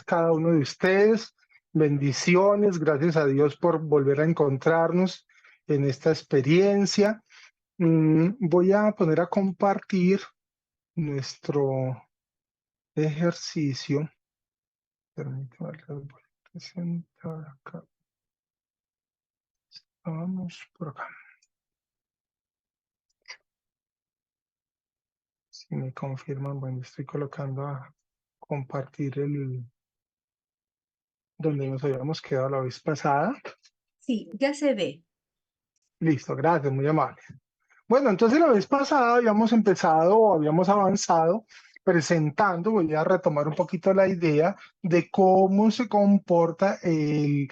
cada uno de ustedes. Bendiciones, gracias a Dios por volver a encontrarnos en esta experiencia. Voy a poner a compartir nuestro ejercicio. Permítame, les voy a presentar acá. Vamos por acá. Si me confirman, bueno, estoy colocando a compartir donde nos habíamos quedado la vez pasada. Sí, ya se ve. Listo, gracias, muy amable. Bueno, entonces la vez pasada habíamos avanzado presentando, voy a retomar un poquito la idea de cómo se comporta el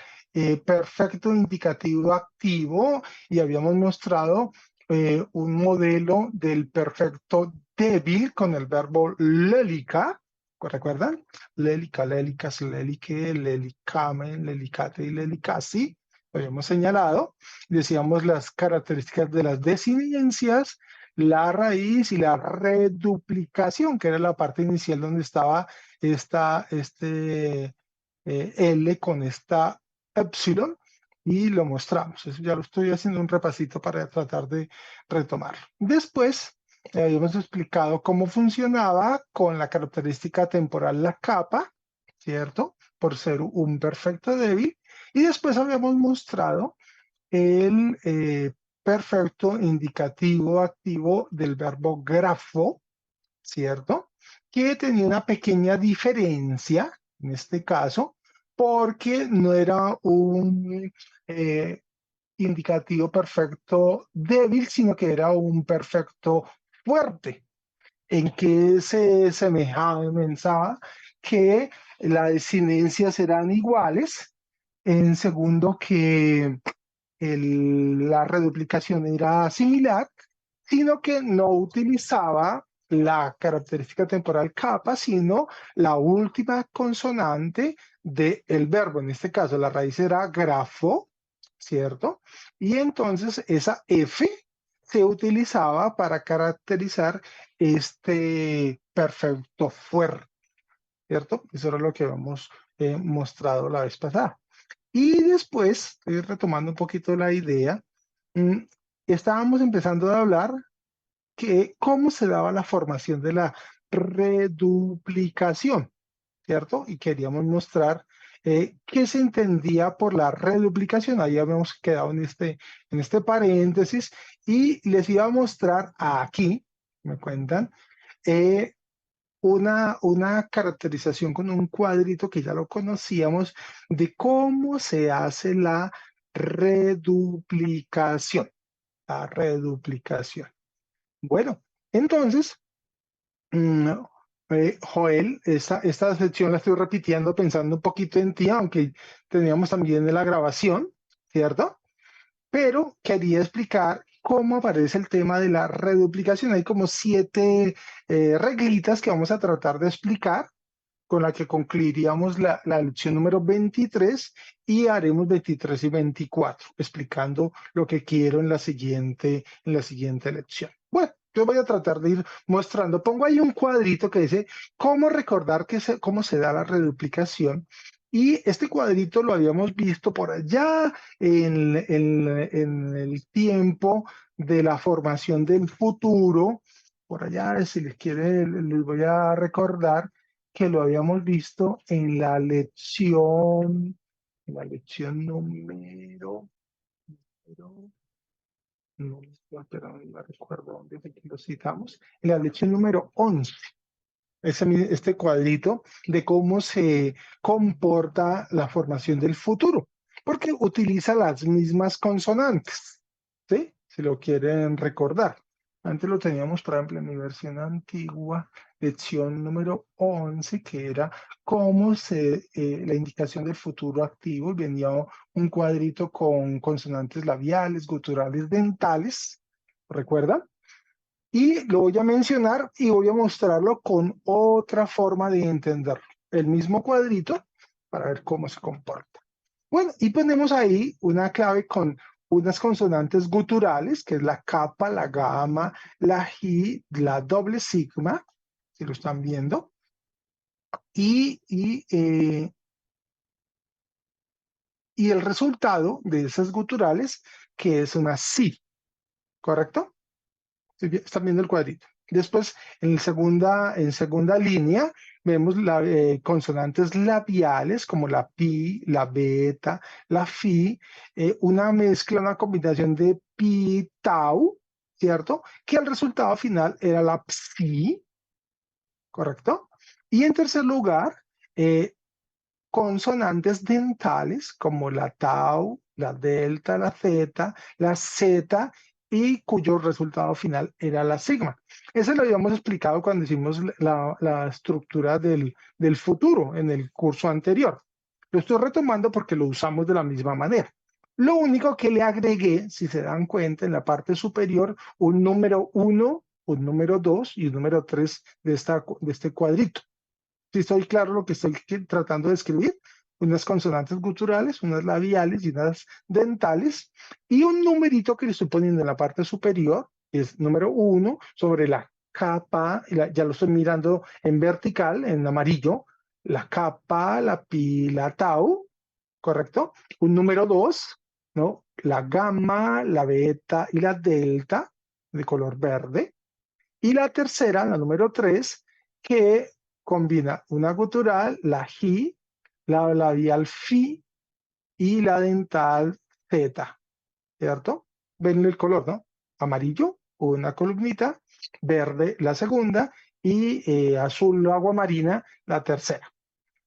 perfecto indicativo activo y habíamos mostrado un modelo del perfecto débil con el verbo lélica, ¿recuerdan? Lélica, lélicas, lélique, lélicamen, lélicate y lélicasi. Lo habíamos señalado. Decíamos las características de las desinencias, la raíz y la reduplicación, que era la parte inicial donde estaba este L con esta epsilon, y lo mostramos. Eso ya lo estoy haciendo un repasito para tratar de retomarlo. Después habíamos explicado cómo funcionaba con la característica temporal la capa, ¿cierto? Por ser un perfecto débil. Y después habíamos mostrado el perfecto indicativo activo del verbo grafo, ¿cierto? Que tenía una pequeña diferencia en este caso, porque no era un indicativo perfecto débil, sino que era un perfecto fuerte. ¿En que se semejaba, pensaba que las desinencias eran iguales? En segundo, que la reduplicación era similar, sino que no utilizaba la característica temporal capa, sino la última consonante del verbo. En este caso, la raíz era grafo, ¿cierto? Y entonces esa F se utilizaba para caracterizar este perfecto fuerte, ¿cierto? Eso era lo que habíamos mostrado la vez pasada. Y después, estoy retomando un poquito la idea, mm, estábamos empezando a hablar que cómo se daba la formación de la reduplicación, ¿cierto? Y queríamos mostrar qué se entendía por la reduplicación. Ahí habíamos quedado en este paréntesis y les iba a mostrar aquí, me cuentan, eh, una caracterización con un cuadrito que ya lo conocíamos de cómo se hace la reduplicación. La reduplicación. Bueno, entonces, mm, Joel, esta sección la estoy repitiendo pensando un poquito en ti, aunque teníamos también en la grabación, ¿cierto? Pero quería explicar cómo aparece el tema de la reduplicación. Hay como 7 reglitas que vamos a tratar de explicar, con la que concluiríamos la lección número 23 y haremos 23 y 24, explicando lo que quiero en la siguiente lección. Bueno, yo voy a tratar de ir mostrando. Pongo ahí un cuadrito que dice cómo recordar cómo se da la reduplicación. Y este cuadrito lo habíamos visto por allá en el tiempo de la formación del futuro. Por allá, si les quiere, les voy a recordar que lo habíamos visto en la lección no, pero no recuerdo dónde fue que lo citamos, en la lección número 11, este cuadrito de cómo se comporta la formación del futuro, porque utiliza las mismas consonantes, ¿sí? Si lo quieren recordar. Antes lo teníamos, por ejemplo, en mi versión antigua, lección número 11, que era cómo la indicación del futuro activo, venía un cuadrito con consonantes labiales, guturales, dentales, ¿recuerdan? Y lo voy a mencionar y voy a mostrarlo con otra forma de entenderlo. El mismo cuadrito para ver cómo se comporta. Bueno, y ponemos ahí una clave con unas consonantes guturales, que es la capa, la gamma, la ji, la doble sigma, si lo están viendo. y el resultado de esas guturales, que es una si, ¿correcto? Están viendo el cuadrito. Después, en segunda línea, vemos consonantes labiales como la pi, la beta, la fi, una mezcla, una combinación de pi, tau, ¿cierto? Que el resultado final era la psi, ¿correcto? Y en tercer lugar, eh, consonantes dentales como la tau, la delta, la zeta, la zeta y cuyo resultado final era la sigma. Eso lo habíamos explicado cuando hicimos la estructura del futuro en el curso anterior. Lo estoy retomando porque lo usamos de la misma manera. Lo único que le agregué, si se dan cuenta, en la parte superior, un número 1, un número 2 y un número 3 de este cuadrito. Si estoy claro lo que estoy tratando de escribir, unas consonantes guturales, unas labiales y unas dentales, y un numerito que le estoy poniendo en la parte superior, que es número 1, sobre la capa, ya lo estoy mirando en vertical, en amarillo, la capa, la pi, la tau, ¿correcto? Un número 2, ¿no? La gamma, la beta y la delta, de color verde. Y la tercera, la número 3, que combina una gutural, la ji, la labial fi y la dental zeta, ¿cierto? Ven el color, ¿no? Amarillo, una columnita, verde la segunda y azul agua marina la tercera.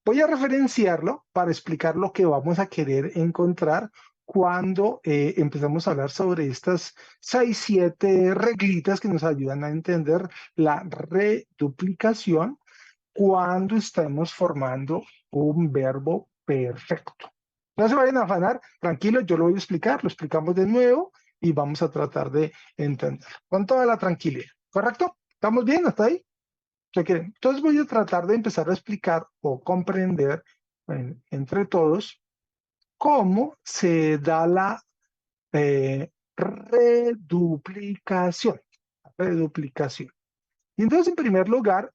Voy a referenciarlo para explicar lo que vamos a querer encontrar cuando empezamos a hablar sobre estas 6, 7 reglitas que nos ayudan a entender la reduplicación cuando estamos formando un verbo perfecto. No se vayan a afanar, tranquilos, yo lo voy a explicar, lo explicamos de nuevo y vamos a tratar de entender con toda la tranquilidad. ¿Correcto? ¿Estamos bien hasta ahí? Entonces voy a tratar de empezar a explicar o comprender entre todos cómo se da la reduplicación. Reduplicación. Y entonces, en primer lugar,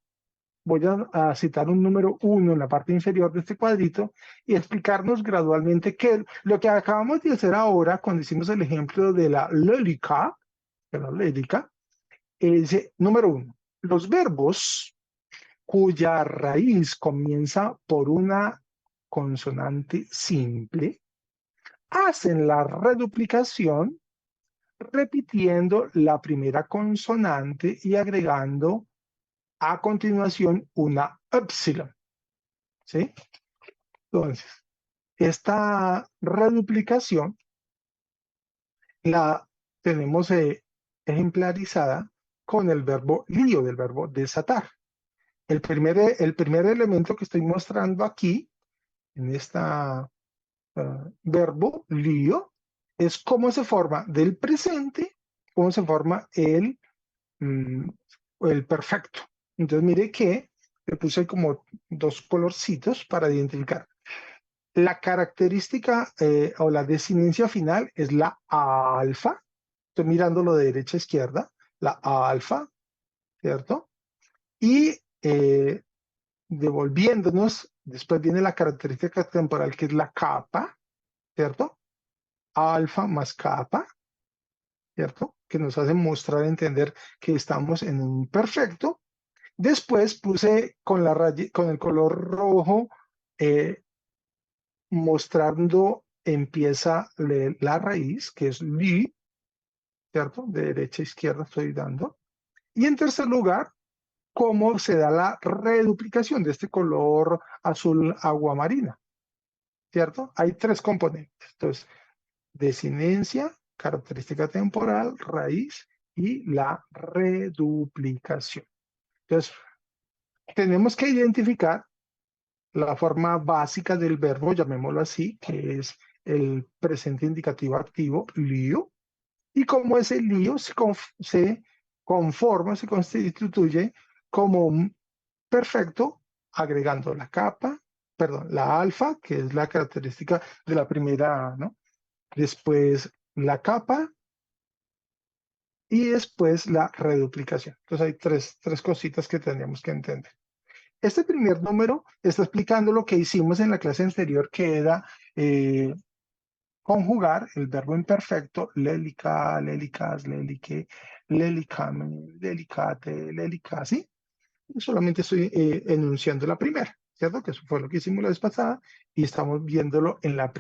voy a citar un número 1 en la parte inferior de este cuadrito y explicarnos gradualmente que lo que acabamos de hacer ahora, cuando hicimos el ejemplo de la lélica, es número 1. Los verbos cuya raíz comienza por una consonante simple, hacen la reduplicación repitiendo la primera consonante y agregando a continuación una epsilon. ¿Sí? Entonces, esta reduplicación la tenemos ejemplarizada con el verbo lío, del verbo desatar. El primer elemento que estoy mostrando aquí, en esta verbo lío, es cómo se forma del presente, cómo se forma el perfecto. Entonces, mire que le puse como dos colorcitos para identificar. La característica o la desinencia final es la alfa. Estoy mirándolo de derecha a izquierda, la alfa, ¿cierto? Y devolviéndonos, después viene la característica temporal que es la capa, ¿cierto? Alfa más capa, ¿cierto? Que nos hace mostrar, entender que estamos en un perfecto. Después puse con el color rojo, mostrando empieza la raíz, que es li, ¿cierto? De derecha a izquierda estoy dando. Y en tercer lugar, cómo se da la reduplicación de este color azul agua marina, ¿cierto? Hay tres componentes. Entonces, desinencia, característica temporal, raíz y la reduplicación. Entonces, tenemos que identificar la forma básica del verbo, llamémoslo así, que es el presente indicativo activo, lío, y cómo ese lío se conforma, se constituye como un perfecto agregando la capa, perdón, la alfa, que es la característica de la primera, ¿no? Después la capa y después la reduplicación. Entonces hay tres cositas que tendríamos que entender. Este primer número está explicando lo que hicimos en la clase anterior, que era conjugar el verbo imperfecto, lélica, lélicas, lélique, lélicame, lélicate, lélicasi. Solamente estoy enunciando la primera, ¿cierto? Que eso fue lo que hicimos la vez pasada y estamos viéndolo en la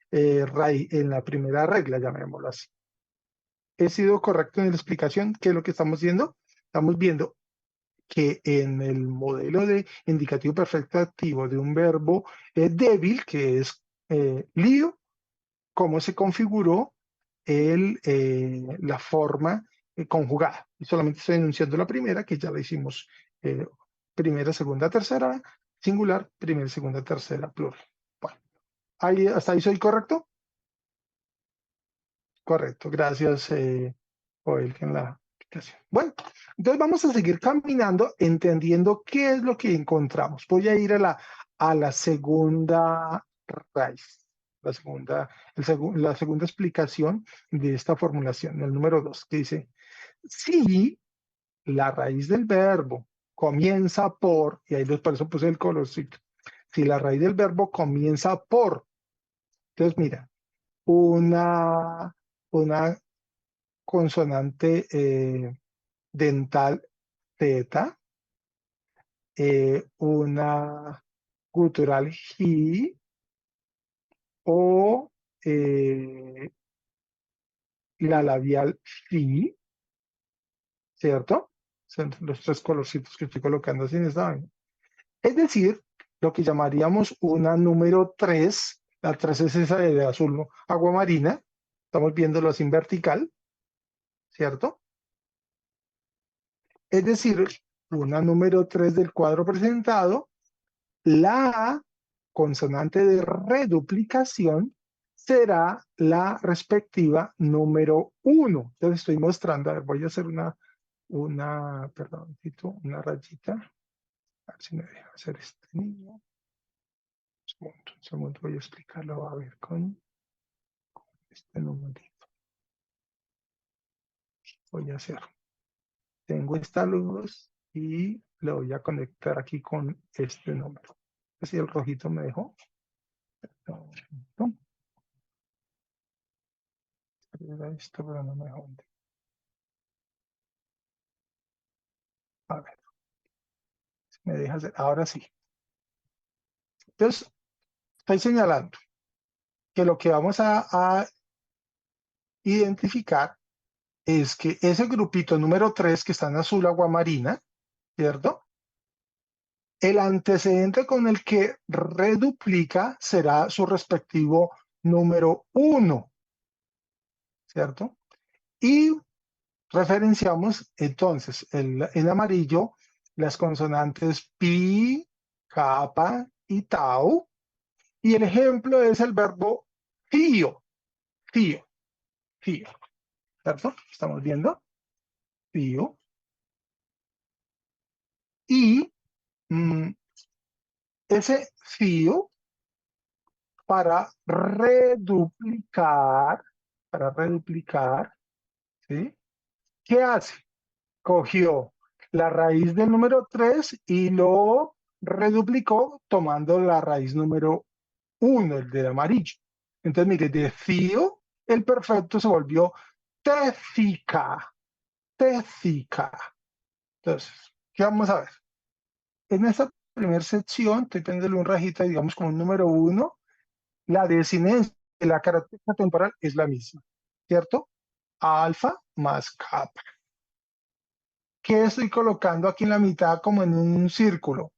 en la primera regla, llamémoslo así. ¿He sido correcto en la explicación? ¿Qué es lo que estamos viendo? Estamos viendo que en el modelo de indicativo perfecto activo de un verbo débil, que es lío, cómo se configuró la forma conjugada. Y solamente estoy enunciando la primera, que ya la hicimos eh, primera, segunda, tercera, singular, primera, segunda, tercera, plural. Bueno, ¿hasta ahí soy correcto? Correcto, gracias, Joel, en la explicación. Bueno, entonces vamos a seguir caminando, entendiendo qué es lo que encontramos. Voy a ir a la segunda raíz, la segunda explicación de esta formulación, el número 2, que dice, si la raíz del verbo comienza por, y ahí por eso puse el colorcito, si la raíz del verbo comienza por, entonces mira, una consonante dental teta, una gutural ji o la labial fi, ¿cierto? Son los tres colorcitos que estoy colocando así en esta vaina. Es decir, lo que llamaríamos una número 3, la 3 es esa de azul, ¿no? Agua marina, estamos viéndolo así en vertical, ¿cierto? Es decir, una número 3 del cuadro presentado, la consonante de reduplicación será la respectiva número 1. Entonces estoy mostrando, a ver, voy a hacer perdón, una rayita. A ver si me deja hacer este niño. Un segundo, voy a explicarlo, a ver, con este numerito. Voy a hacer. Tengo esta luz y lo voy a conectar aquí con este número. Si el rojito me dejó. No, era esto, pero no me dejó. A ver, si me deja hacer. Ahora sí. Entonces, estoy señalando que lo que vamos a identificar es que ese grupito número 3 que está en azul aguamarina, ¿cierto? El antecedente con el que reduplica será su respectivo número 1, ¿cierto? Y referenciamos entonces en amarillo las consonantes pi, kappa y tau. Y el ejemplo es el verbo fío, fío, fío, ¿cierto? Estamos viendo fío. Y ese fío para reduplicar, ¿sí? ¿Qué hace? Cogió la raíz del número 3 y lo reduplicó tomando la raíz número 1, el del amarillo. Entonces, mire, de fío, el perfecto se volvió téfica, téfica. Entonces, ¿qué vamos a ver? En esta primera sección, estoy poniéndole un rajita, digamos, como un número 1, la desinencia de la característica temporal es la misma, ¿cierto? Alfa más kappa. ¿Qué estoy colocando aquí en la mitad como en un círculo?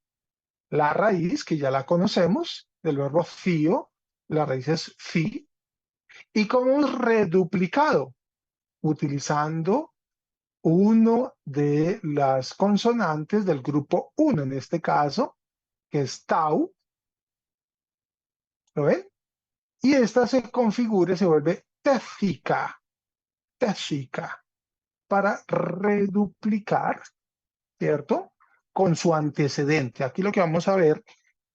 La raíz, que ya la conocemos, del verbo fío, la raíz es fi. ¿Y cómo hemos reduplicado? Utilizando uno de las consonantes del grupo 1, en este caso, que es tau, ¿lo ven? Y esta se configura y se vuelve téfica, téfica, para reduplicar, ¿cierto? Con su antecedente. Aquí lo que vamos a ver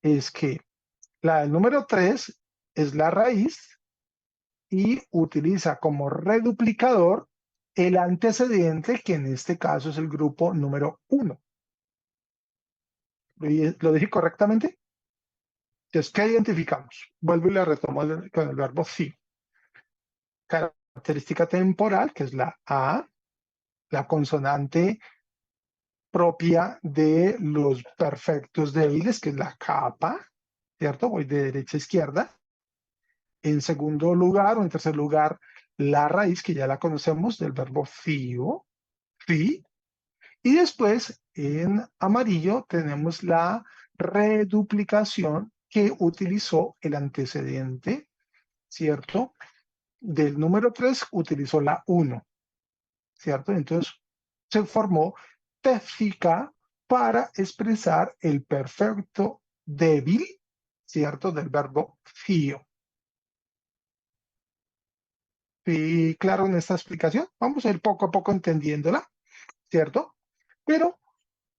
es que el número 3 es la raíz y utiliza como reduplicador el antecedente, que en este caso es el grupo número 1. ¿Lo dije correctamente? Entonces, ¿qué identificamos? Vuelvo y le retomo con el verbo sí. Característica temporal, que es la A, la consonante propia de los perfectos débiles, que es la capa, ¿cierto? Voy de derecha a izquierda. En segundo lugar o en tercer lugar, la raíz, que ya la conocemos, del verbo fío, fi. Y después, en amarillo, tenemos la reduplicación que utilizó el antecedente, ¿cierto? Del número 3 utilizó la 1, ¿cierto? Entonces, se formó téfica para expresar el perfecto débil, ¿cierto? Del verbo fío. ¿Sí, claro en esta explicación? Vamos a ir poco a poco entendiéndola, ¿cierto? Pero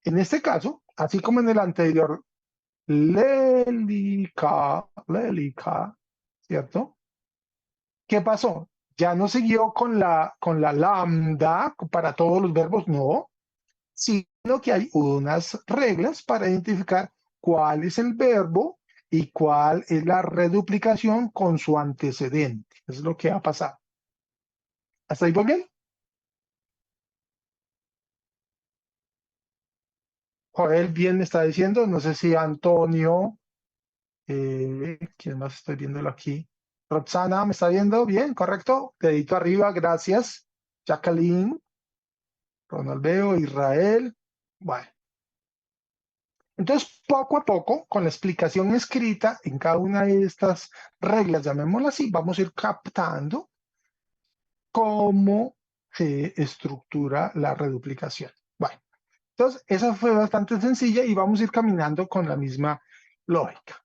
en este caso, así como en el anterior, lélica, ¿cierto? ¿Qué pasó? Ya no siguió con la lambda para todos los verbos, no, sino que hay unas reglas para identificar cuál es el verbo y cuál es la reduplicación con su antecedente. Eso es lo que ha pasado. ¿Hasta ahí voy bien? Joel bien me está diciendo, no sé si Antonio, ¿quién más estoy viéndolo aquí? Roxana, ¿me está viendo? Bien, correcto. Dedito arriba, gracias. Jacqueline, Ronaldeo, Israel. Bueno, entonces poco a poco, con la explicación escrita en cada una de estas reglas, llamémoslas así, vamos a ir captando cómo se estructura la reduplicación. Bueno, entonces esa fue bastante sencilla y vamos a ir caminando con la misma lógica.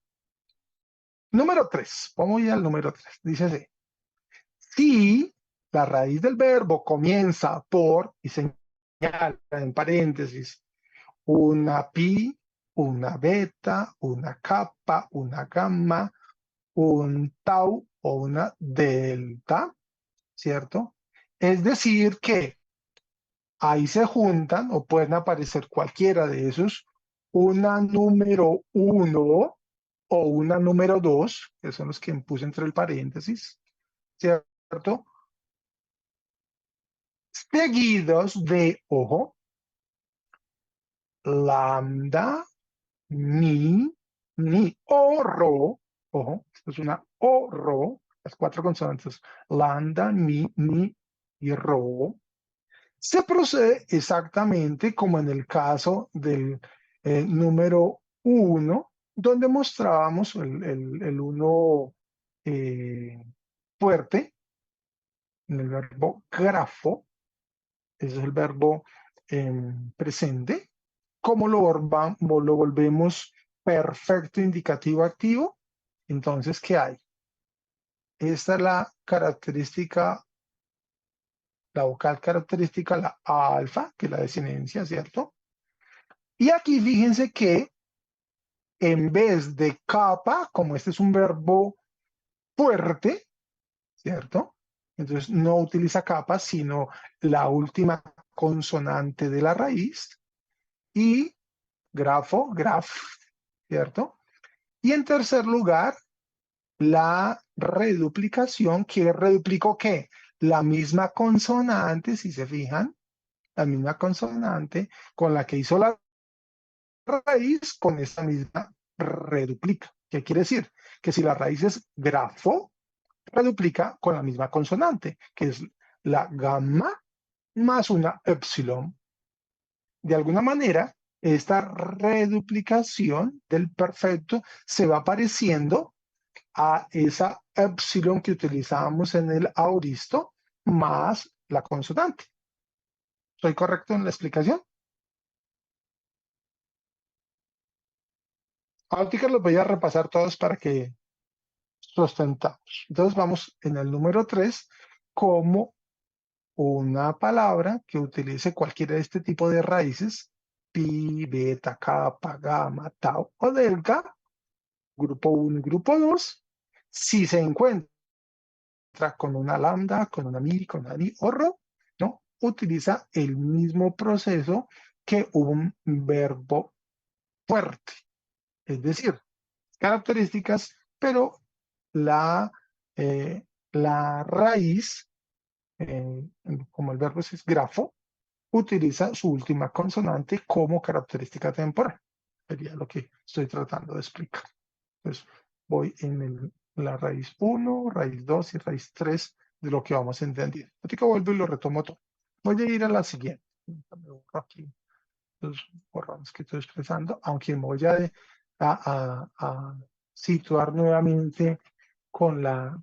Número 3, vamos ya al número 3. Dice así, si la raíz del verbo comienza por, y señala en paréntesis, una pi, una beta, una kappa, una gamma, un tau o una delta, ¿cierto? Es decir que ahí se juntan o pueden aparecer cualquiera de esos, una número 1 o una número 2, que son los que puse entre el paréntesis, ¿cierto? Seguidos de, ojo, lambda, mi o ro, ojo, esto es una o ro, las cuatro consonantes, lambda, mi y ro. Se procede exactamente como en el caso del número 1, donde mostrábamos el 1 fuerte en el verbo grafo, ese es el verbo presente. ¿Cómo lo volvemos perfecto indicativo activo? Entonces, ¿qué hay? Esta es la característica, la vocal característica, la alfa, que es la desinencia, ¿cierto? Y aquí fíjense que en vez de capa, como este es un verbo fuerte, ¿cierto? Entonces no utiliza capa, sino la última consonante de la raíz. Y grafo, graf, ¿cierto? Y en tercer lugar, la reduplicación, que reduplicó ¿qué? La misma consonante, si se fijan, la misma consonante con la que hizo la raíz, con esta misma reduplica. ¿Qué quiere decir? Que si la raíz es grafo, reduplica con la misma consonante, que es la gamma más una epsilon. De alguna manera, esta reduplicación del perfecto se va pareciendo a esa epsilon que utilizábamos en el aoristo más la consonante. ¿Soy correcto en la explicación? Ahorita los voy a repasar todos para que sustentamos. Entonces vamos en el número 3 como una palabra que utilice cualquiera de este tipo de raíces, pi, beta, kappa, gamma, tau o delta, grupo 1 y grupo 2, si se encuentra con una lambda, con una mi, con una ni o ro, ¿no? Utiliza el mismo proceso que un verbo fuerte, es decir, características, pero la, la raíz, eh, como el verbo es grafo, utiliza su última consonante como característica temporal. Sería lo que estoy tratando de explicar. Entonces, voy en la raíz 1, raíz 2 y raíz 3 de lo que vamos entendiendo. Así que vuelvo y lo retomo todo. Voy a ir a la siguiente. Me borro aquí los borrones que estoy expresando, aunque me voy a situar nuevamente con la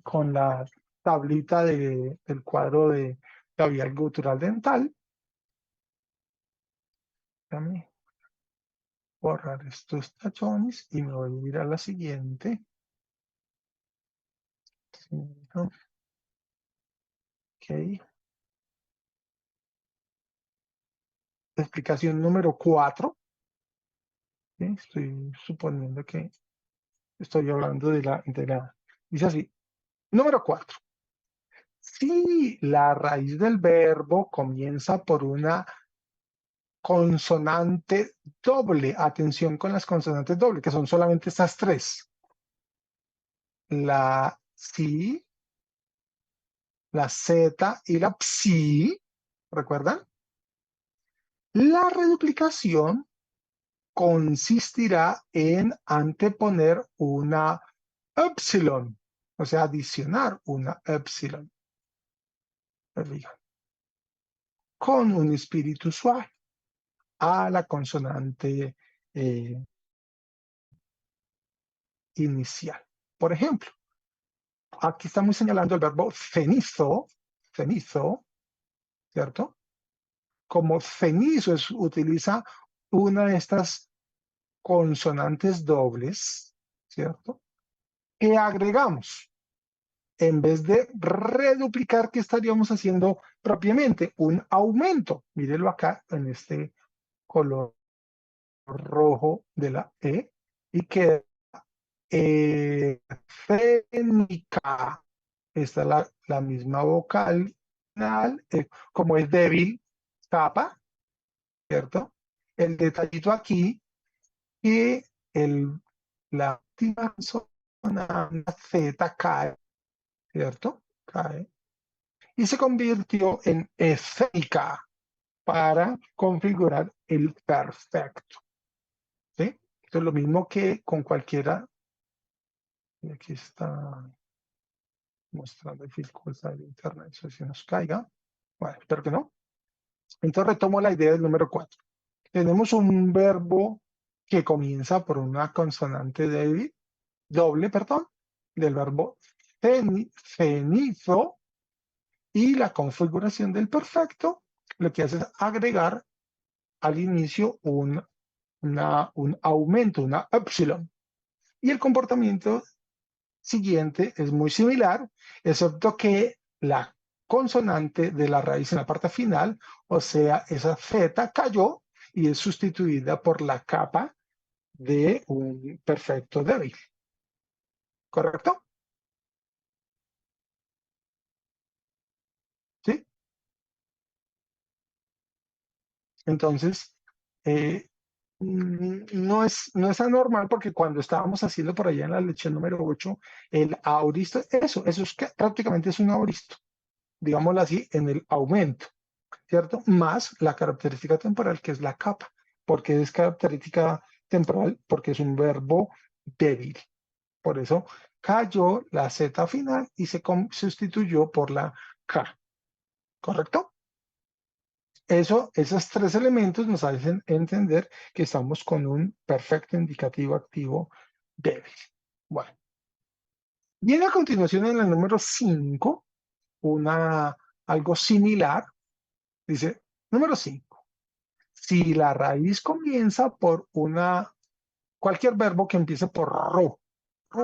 tablita del cuadro de labial gutural dental. Déjame borrar estos tachones y me voy a ir a la siguiente. Ok. Explicación número 4. Estoy suponiendo que estoy hablando dice así. Número 4. Si la raíz del verbo comienza por una consonante doble, atención con las consonantes dobles, que son solamente estas tres. La si, la z y la psi, ¿recuerdan? La reduplicación consistirá en anteponer una epsilon, o sea, adicionar una epsilon, con un espíritu suave a la consonante inicial. Por ejemplo, aquí estamos señalando el verbo cenizo, ¿cierto? Como cenizo utiliza una de estas consonantes dobles, ¿cierto? Que agregamos. En vez de reduplicar, ¿qué estaríamos haciendo propiamente? Un aumento. Mírenlo acá en este color rojo de la E y queda fénica. Esta es la misma vocal final, como es débil, capa, ¿cierto? El detallito aquí que la última consonante Z cae, ¿cierto? Cae. Y se convirtió en esférica para configurar el perfecto. ¿Sí? Esto es lo mismo que con cualquiera. Y aquí está mostrando dificultad de internet, eso si nos caiga. Bueno, espero que no. Entonces retomo la idea del número 4. Tenemos un verbo que comienza por una consonante doble, del verbo cenizo, y la configuración del perfecto lo que hace es agregar al inicio un aumento, una epsilon. Y el comportamiento siguiente es muy similar, excepto que la consonante de la raíz en la parte final, o sea, esa Z cayó y es sustituida por la capa de un perfecto débil. ¿Correcto? ¿Sí? Entonces, no es anormal porque cuando estábamos haciendo por allá en la lección número 8, el auristo, eso es que prácticamente es un auristo, digámoslo así, en el aumento, ¿cierto? Más la característica temporal que es la capa. Porque es característica temporal? Porque es un verbo débil. Por eso cayó la Z final y se sustituyó por la K. ¿Correcto? Esos tres elementos nos hacen entender que estamos con un perfecto indicativo activo débil. Bueno, viene a continuación en el número 5, algo similar. Dice, número 5. Si la raíz comienza por cualquier verbo que empiece por ro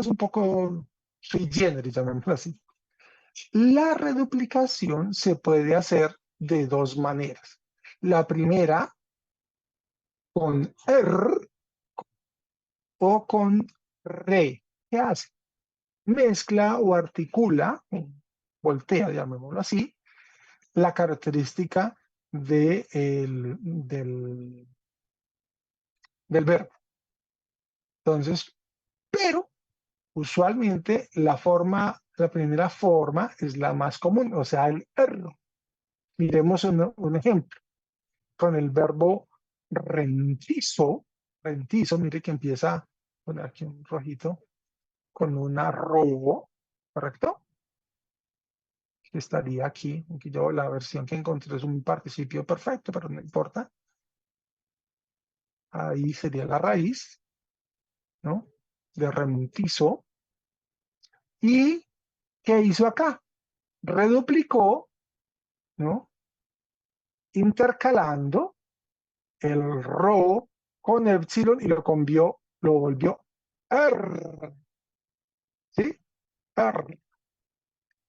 es un poco sui generis, llamémoslo así. La reduplicación se puede hacer de dos maneras. La primera, con R o con re. ¿Qué hace? Mezcla o articula, voltea, llamémoslo así, la característica del verbo. Entonces, pero usualmente la primera forma es la más común, o sea, el R. Miremos un ejemplo con el verbo rentizo. Rentizo, mire que empieza, a poner aquí un rojito, con una ro, ¿correcto? Que estaría aquí, aquí yo la versión que encontré es un participio perfecto, pero no importa. Ahí sería la raíz, ¿no? De rentizo. ¿Y qué hizo acá? Reduplicó, ¿no? Intercalando el ro con epsilon y lo volvió R, ¿sí? R.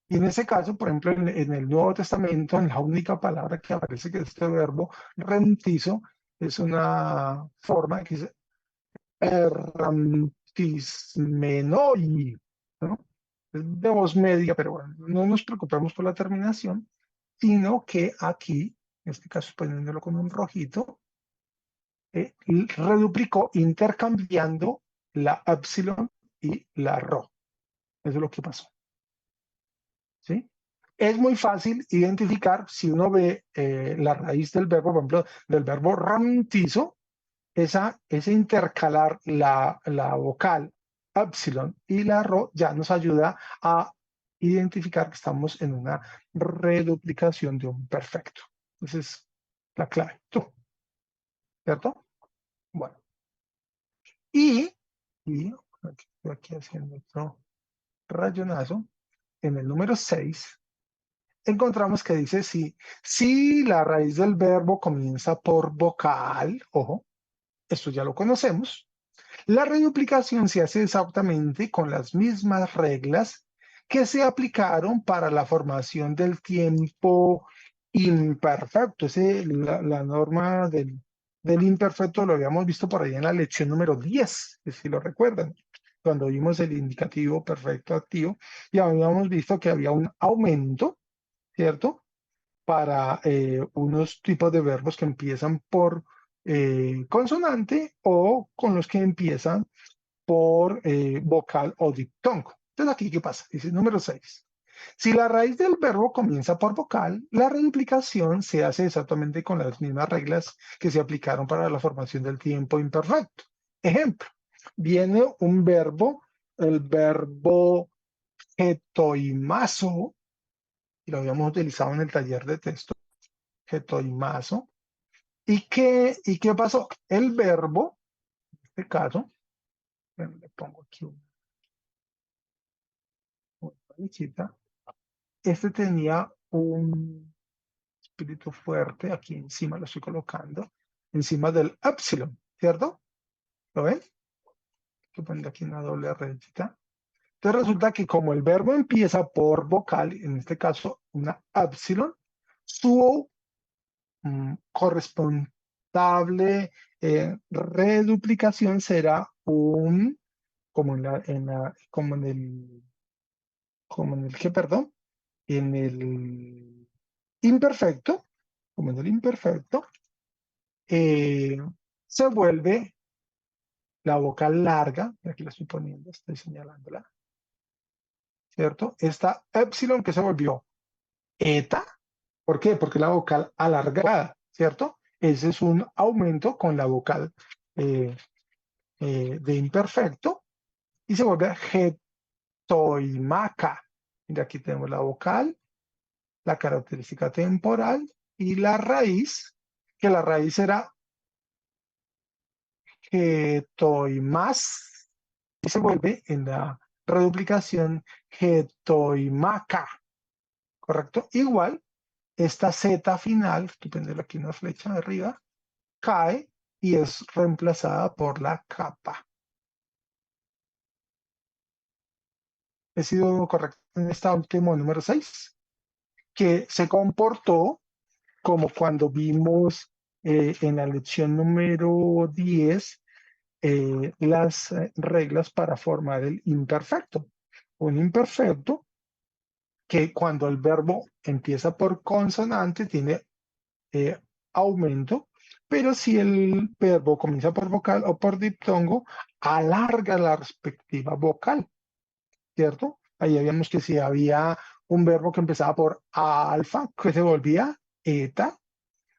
Y en ese caso, por ejemplo, en el Nuevo Testamento, en la única palabra que aparece que es este verbo rentizo, es una forma que dice errantismenoi, ¿no? Es de voz media, pero bueno, no nos preocupemos por la terminación, sino que aquí, en este caso poniéndolo con un rojito, reduplicó intercambiando la epsilon y la rho. Eso es lo que pasó. ¿Sí? Es muy fácil identificar si uno ve la raíz del verbo, por ejemplo, del verbo rantizo, ese intercalar la vocal epsilon y la rho ya nos ayuda a identificar que estamos en una reduplicación de un perfecto. Esa es la clave, ¿cierto? Bueno, y aquí estoy aquí haciendo otro rayonazo, en el número 6 encontramos que dice si la raíz del verbo comienza por vocal, ojo, esto ya lo conocemos, la reduplicación se hace exactamente con las mismas reglas que se aplicaron para la formación del tiempo imperfecto. La norma del imperfecto lo habíamos visto por ahí en la lección número 10, si lo recuerdan, cuando vimos el indicativo perfecto activo, y habíamos visto que había un aumento, ¿cierto? Para unos tipos de verbos que empiezan por consonante o con los que empiezan por vocal o diptongo. Entonces, aquí, ¿qué pasa? Dice número 6. Si la raíz del verbo comienza por vocal, la reduplicación se hace exactamente con las mismas reglas que se aplicaron para la formación del tiempo imperfecto. Ejemplo, viene un verbo, el verbo getoimazo, y lo habíamos utilizado en el taller de texto, getoimazo. ¿Y qué pasó? El verbo, en este caso, le pongo aquí una flechita, este tenía un espíritu fuerte, aquí encima lo estoy colocando, encima del epsilon, ¿cierto? ¿Lo ven? Estoy poniendo aquí una doble rayita. Entonces resulta que como el verbo empieza por vocal, en este caso una epsilon, su corresponsable reduplicación será como en el que, perdón, en el imperfecto, como en el imperfecto, eh, se vuelve la vocal larga, aquí la estoy poniendo, estoy señalándola, ¿cierto? Esta epsilon que se volvió eta, ¿por qué? Porque la vocal alargada, ¿cierto? Ese es un aumento con la vocal eh, de imperfecto y se vuelve getoimaca. Mira, aquí tenemos la vocal, la característica temporal y la raíz, que la raíz era getoimas y se vuelve en la reduplicación getoimaca, ¿correcto? Igual, esta Z final, estoy poniendo aquí una flecha arriba, cae y es reemplazada por la capa. He sido correcto en este último número 6, que se comportó como cuando vimos en la lección número 10 las reglas para formar el imperfecto. Un imperfecto que cuando el verbo empieza por consonante tiene aumento, Pero si el verbo comienza por vocal o por diptongo, alarga la respectiva vocal, ¿cierto? Ahí habíamos que si había un verbo que empezaba por alfa, que se volvía eta,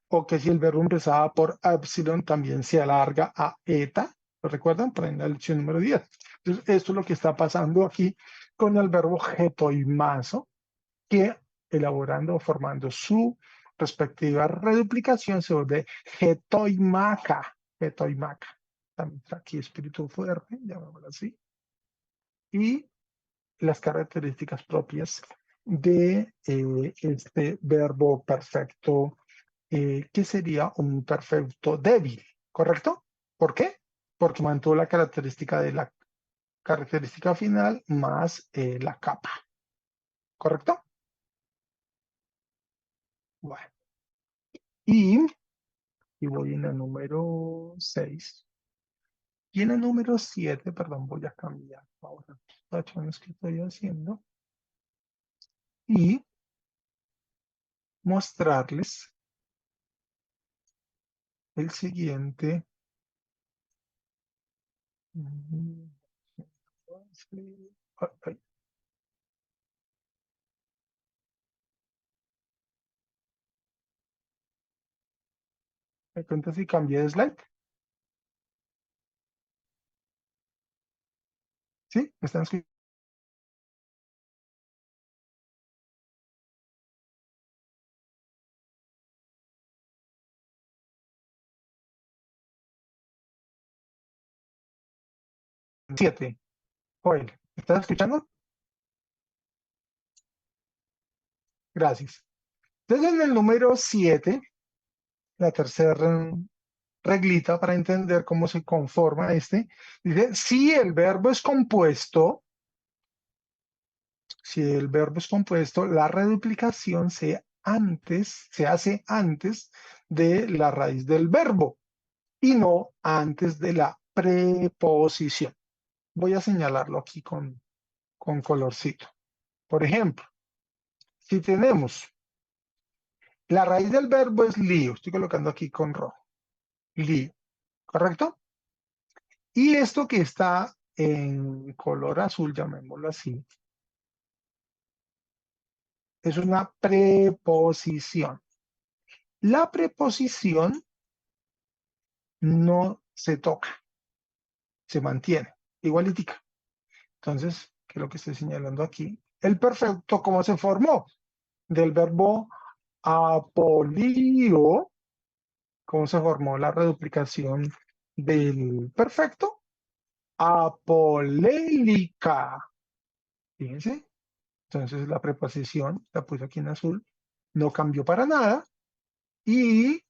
o que si el verbo empezaba por epsilon, también se alarga a eta. ¿Lo recuerdan? Por ahí en la lección número 10. Entonces, esto es lo que está pasando aquí con el verbo getoimazo, que elaborando o formando su respectiva reduplicación se vuelve getoimaca. Getoimaca. También está aquí espíritu fuerte, llamémoslo así. Y las características propias de este verbo perfecto, que sería un perfecto débil, ¿correcto? ¿Por qué? Porque mantuvo la característica de la característica final más la capa, ¿correcto? Bueno, y voy en el número 6. Y en el número 7, perdón, voy a cambiar ahora las acciones que estoy haciendo y mostrarles el siguiente. Ay, ¿me cuenta si cambié de slide? ¿Sí? ¿Me están escuchando? 7. Joel, ¿me estás escuchando? Gracias. Entonces, en el número 7, la tercera reglita para entender cómo se conforma dice, si el verbo es compuesto, la reduplicación se hace antes de la raíz del verbo y no antes de la preposición. Voy a señalarlo aquí con colorcito. Por ejemplo, si tenemos la raíz del verbo es lío, estoy colocando aquí con rojo, lío, ¿correcto? Y esto que está en color azul, llamémoslo así, es una preposición. La preposición no se toca, se mantiene, igualitica. Entonces, ¿qué es lo que estoy señalando aquí? El perfecto, ¿cómo se formó? Del verbo apolio, ¿cómo se formó la reduplicación del perfecto? Apolélica. Fíjense. Entonces, la preposición, la puse aquí en azul, no cambió para nada. Y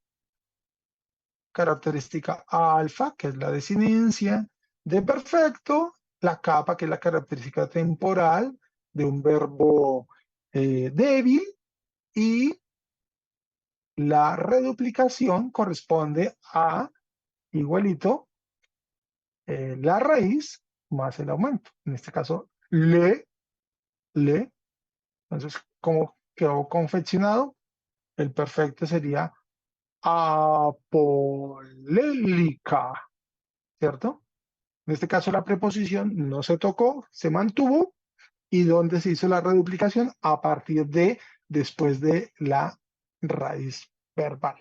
característica alfa, que es la desinencia de perfecto, la capa, que es la característica temporal de un verbo débil, y la reduplicación corresponde a igualito la raíz más el aumento. En este caso, le. Entonces, ¿cómo quedó confeccionado? El perfecto sería apolélica, ¿cierto? En este caso la preposición no se tocó, se mantuvo. ¿Y dónde se hizo la reduplicación? A partir de, después de la raíz verbal,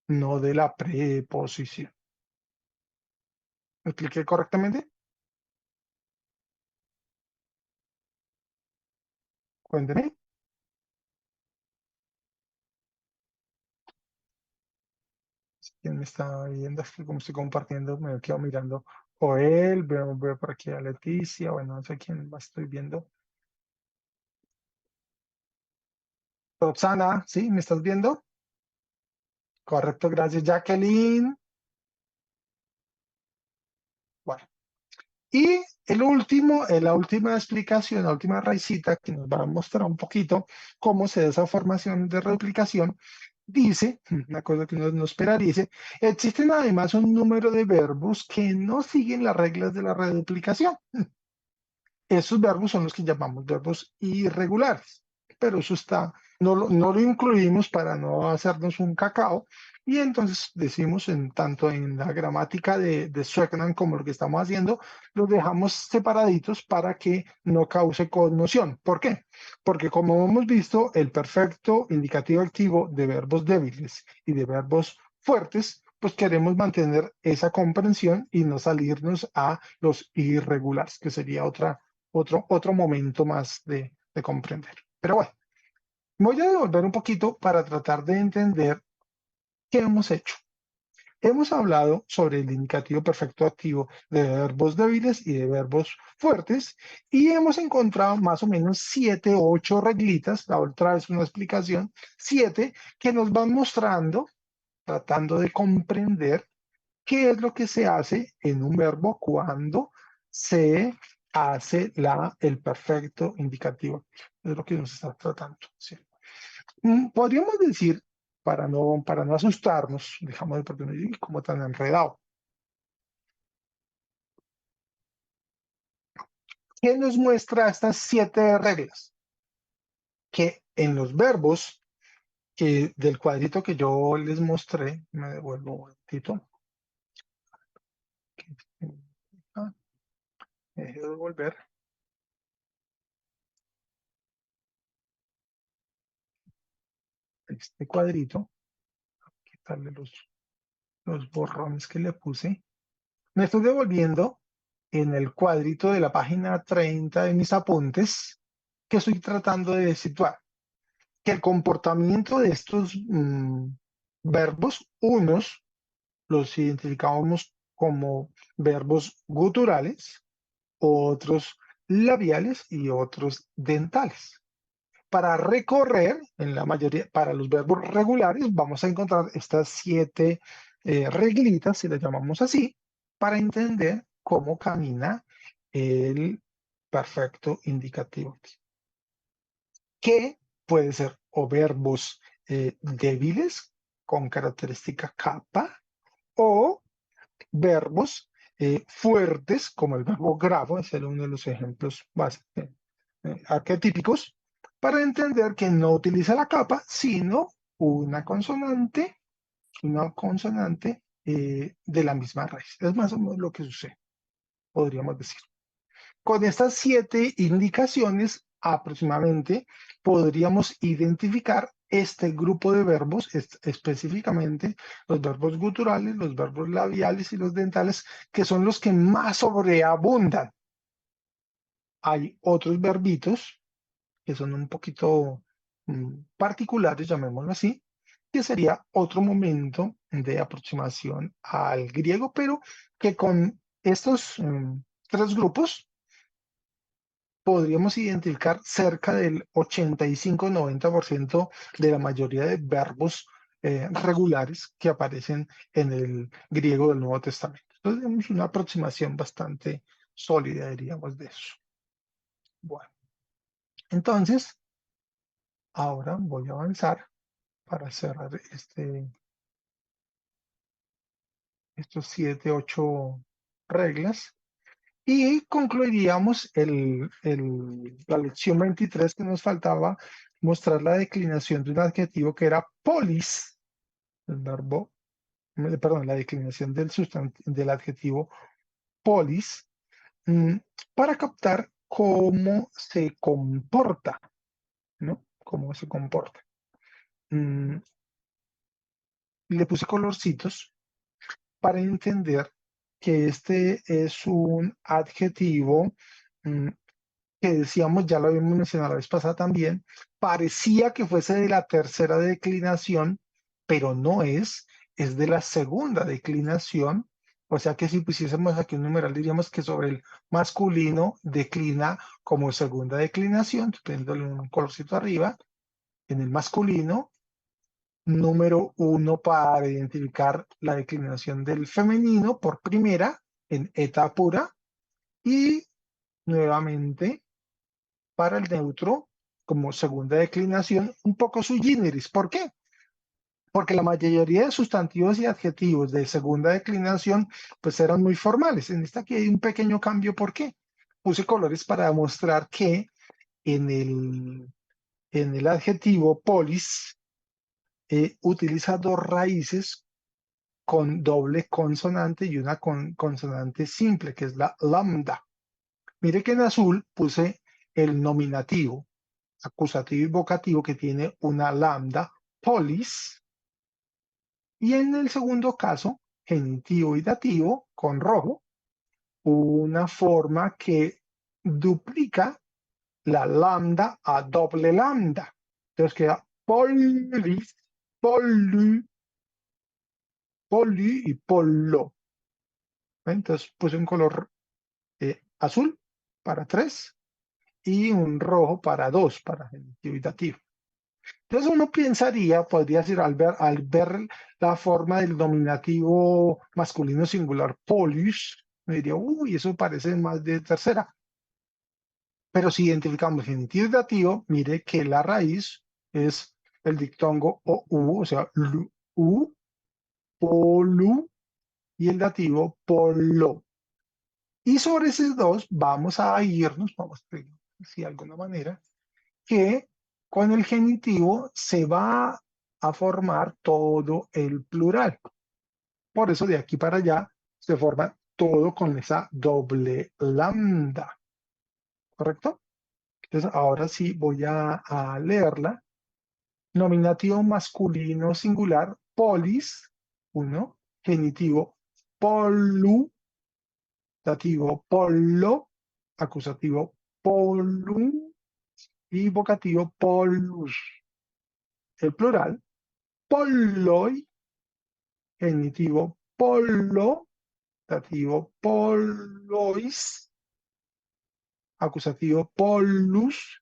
no de la preposición. ¿Me expliqué correctamente? Cuénteme. ¿Quién me está viendo? Es que como estoy compartiendo, me quedo mirando. Joel, veo por aquí a Leticia, bueno, no sé quién más estoy viendo. Roxana, ¿sí? ¿Me estás viendo? Correcto, gracias. Jacqueline. Bueno, y el último, la última explicación, la última raicita que nos va a mostrar un poquito cómo se da esa formación de replicación, dice, una cosa que uno no espera, dice, existen además un número de verbos que no siguen las reglas de la reduplicación. Esos verbos son los que llamamos verbos irregulares, pero eso está no lo incluimos para no hacernos un cacao. Y entonces decimos, tanto en la gramática de Swegnan como lo que estamos haciendo, los dejamos separaditos para que no cause conmoción. ¿Por qué? Porque como hemos visto, el perfecto indicativo activo de verbos débiles y de verbos fuertes, pues queremos mantener esa comprensión y no salirnos a los irregulares, que sería otro momento más de comprender. Pero bueno, voy a devolver un poquito para tratar de entender qué hemos hecho. Hemos hablado sobre el indicativo perfecto activo de verbos débiles y de verbos fuertes y hemos encontrado más o menos 7 u 8 reglitas, la otra es una explicación, 7 que nos van mostrando, tratando de comprender qué es lo que se hace en un verbo cuando se hace el perfecto indicativo. Es lo que nos está tratando. ¿Sí? Podríamos decir, para no asustarnos, dejamos de porque no es como tan enredado. ¿Qué nos muestra estas 7 reglas? Que en los verbos del cuadrito que yo les mostré, me devuelvo un momentito. Deje de devolver. Este cuadrito, quitarle los borrones que le puse. Me estoy devolviendo en el cuadrito de la página 30 de mis apuntes que estoy tratando de situar. Que el comportamiento de estos verbos, unos los identificamos como verbos guturales, otros labiales y otros dentales. Para recorrer, en la mayoría, para los verbos regulares, vamos a encontrar estas 7 reglitas, si las llamamos así, para entender cómo camina el perfecto indicativo. Que puede ser o verbos débiles con característica kappa o verbos fuertes como el verbo gravo, es uno de los ejemplos arquetípicos, para entender que no utiliza la capa, sino una consonante de la misma raíz. Es más o menos lo que sucede, podríamos decir. Con estas 7 indicaciones, aproximadamente, podríamos identificar este grupo de verbos, específicamente los verbos guturales, los verbos labiales y los dentales, que son los que más sobreabundan. Hay otros verbitos que son un poquito particulares, llamémoslo así, que sería otro momento de aproximación al griego, pero que con estos 3 grupos podríamos identificar cerca del 85-90% de la mayoría de verbos regulares que aparecen en el griego del Nuevo Testamento. Entonces, tenemos una aproximación bastante sólida, diríamos, de eso. Bueno, entonces, ahora voy a avanzar para cerrar estos 7, 8 reglas. Y concluiríamos la lección 23 que nos faltaba, mostrar la declinación de un adjetivo que era polis, el verbo, perdón, la declinación del adjetivo polis, mm, para captar cómo se comporta, ¿no? Cómo se comporta. Le puse colorcitos para entender que este es un adjetivo que decíamos, ya lo habíamos mencionado la vez pasada también, parecía que fuese de la tercera declinación, pero no es de la segunda declinación. O sea que si pusiésemos aquí un numeral, diríamos que sobre el masculino declina como segunda declinación, poniéndole un colorcito arriba, en el masculino, número 1 para identificar la declinación del femenino por primera en eta pura y nuevamente para el neutro como segunda declinación, un poco sui generis. ¿Por qué? Porque la mayoría de sustantivos y adjetivos de segunda declinación pues eran muy formales. En esta aquí hay un pequeño cambio. ¿Por qué? Puse colores para demostrar que en en el adjetivo polis utiliza dos raíces con doble consonante y una consonante simple, que es la lambda. Mire que en azul puse el nominativo, acusativo y vocativo, que tiene una lambda, polis, y en el segundo caso, genitivo y dativo, con rojo, una forma que duplica la lambda a doble lambda. Entonces queda polis, poli, poli y polo. Entonces puse un color azul para 3 y un rojo para 2, para genitivo y dativo. Entonces uno pensaría, podría decir, al ver la forma del nominativo masculino singular polis, me diría, uy, eso parece más de tercera. Pero si identificamos genitivo y dativo, mire que la raíz es el dictongo o u, o sea, u, polu, y el dativo polo. Y sobre esos dos vamos a irnos, vamos a decir de alguna manera, que con el genitivo se va a formar todo el plural. Por eso de aquí para allá se forma todo con esa doble lambda, ¿correcto? Entonces ahora sí voy a leerla. Nominativo masculino singular, polis, uno, genitivo, polu, dativo, polo, acusativo, polum, y vocativo, polus. El plural, polloi, genitivo, pollo, dativo, pollois, acusativo, pollus,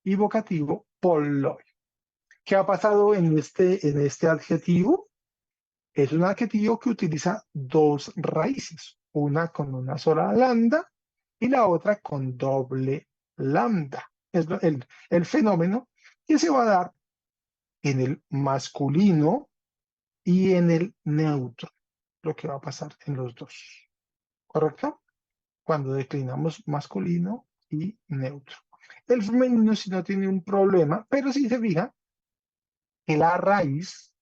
y vocativo, polloi. ¿Qué ha pasado en este adjetivo? Es un adjetivo que utiliza dos raíces, una con una sola lambda y la otra con doble lambda. Es el fenómeno que se va a dar en el masculino y en el neutro, lo que va a pasar en los dos, ¿correcto? Cuando declinamos masculino y neutro. El femenino sí no tiene un problema, pero si se fija que la raíz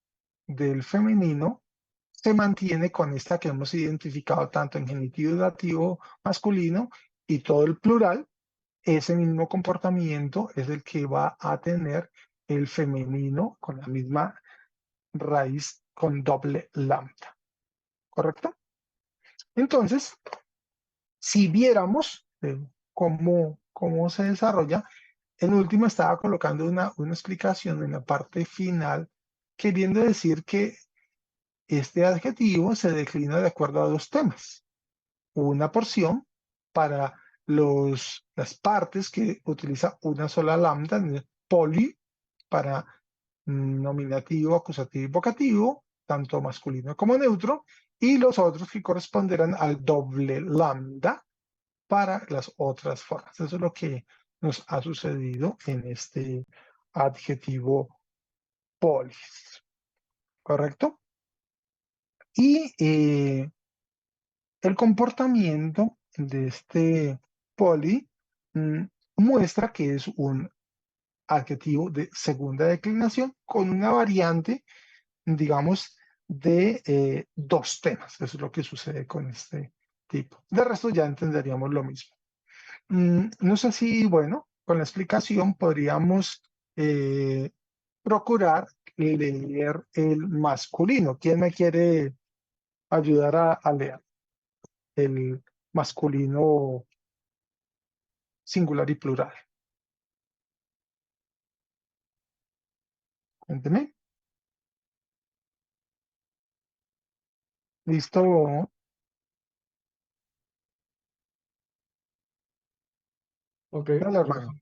del femenino se mantiene con esta que hemos identificado tanto en genitivo y dativo masculino y todo el plural, ese mismo comportamiento es el que va a tener el femenino con la misma raíz con doble lambda, ¿correcto? Entonces, si viéramos cómo se desarrolla, en último estaba colocando una explicación en la parte final, queriendo decir que este adjetivo se declina de acuerdo a dos temas. Una porción para las partes que utiliza una sola lambda, poli, para nominativo, acusativo y vocativo, tanto masculino como neutro, y los otros que corresponderán al doble lambda para las otras formas. Eso es lo que nos ha sucedido en este adjetivo polis, ¿correcto? Y el comportamiento de este poli mm, muestra que es un adjetivo de segunda declinación con una variante, digamos, de dos temas. Eso es lo que sucede con este tipo. De resto ya entenderíamos lo mismo. No sé si, bueno, con la explicación podríamos eh, procurar leer el masculino. ¿Quién me quiere ayudar a leer el masculino singular y plural? Cuénteme. ¿Listo? Ok, Dale, listo. hermano.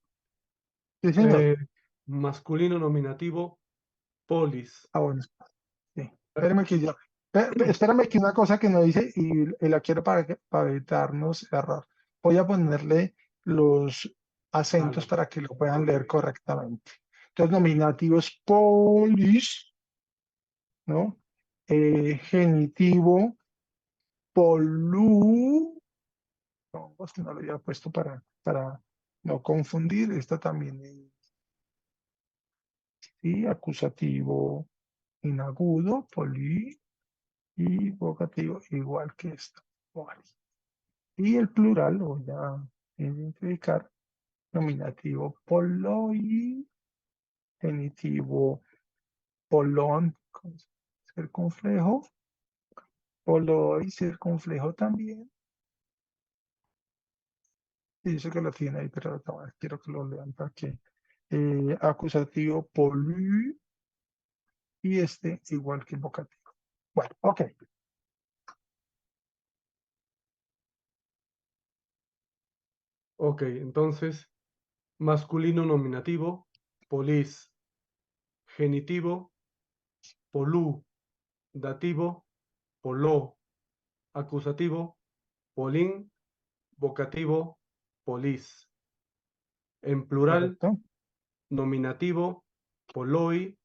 Sí, señor. Eh, Masculino nominativo, polis. Ah, bueno, sí. Espérame que yo. Espérame que una cosa que no dice y la quiero para evitarnos error. Voy a ponerle los acentos Dale. para que lo puedan Ok. leer correctamente. Entonces, nominativos polis, ¿no? Genitivo polu. No, es que no lo había puesto para no confundir. Esta también. y acusativo inagudo, poli, y vocativo igual que esto. Polis. Y el plural lo voy a identificar. Nominativo poloi, genitivo polón, con circunflejo, poloi, circunflejo también. Y dice que lo tiene ahí, pero no, quiero que lo lean para que. Acusativo polui y este igual que el vocativo. Bueno, ok. Ok, entonces, masculino nominativo, polis, genitivo, polú, dativo, poló, acusativo, polín, vocativo, polis. En plural, Correcto. nominativo, poloi,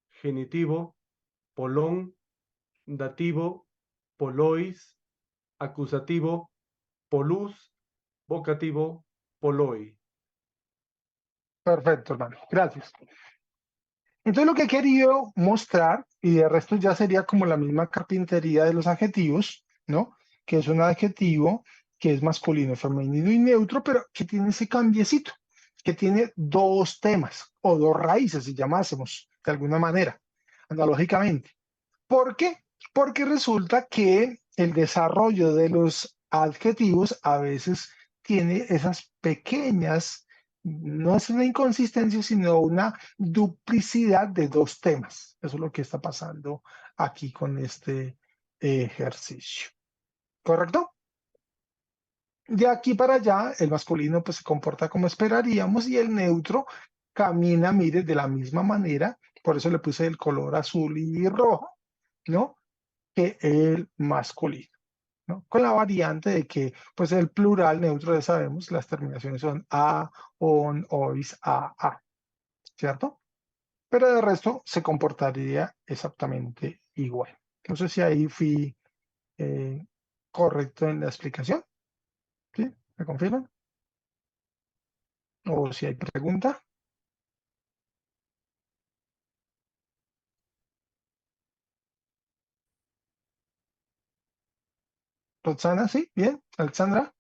genitivo, polón, dativo, polois, acusativo, polus, vocativo, poloi. Perfecto, hermano. Gracias. Entonces lo que he querido mostrar, y de resto ya sería como la misma carpintería de los adjetivos, ¿no? Que es un adjetivo que es masculino, femenino y neutro, pero que tiene ese cambiecito, que tiene dos temas o dos raíces, si llamásemos de alguna manera, analógicamente. ¿Por qué? Porque resulta que el desarrollo de los adjetivos a veces tiene esas pequeñas, no es una inconsistencia, sino una duplicidad de dos temas. Eso es lo que está pasando aquí con este ejercicio. ¿Correcto? De aquí para allá, el masculino pues se comporta como esperaríamos y el neutro camina, mire, de la misma manera. Por eso le puse el color azul y rojo, ¿no? Que el masculino, ¿no? Con la variante de que, pues el plural neutro, ya sabemos, las terminaciones son a, on, ois, a, ¿cierto? Pero de resto se comportaría exactamente igual. No sé si ahí fui eh, correcto en la explicación, ¿sí? ¿Me confirman? O si hay pregunta. Roxana, ¿sí? Bien. Alexandra,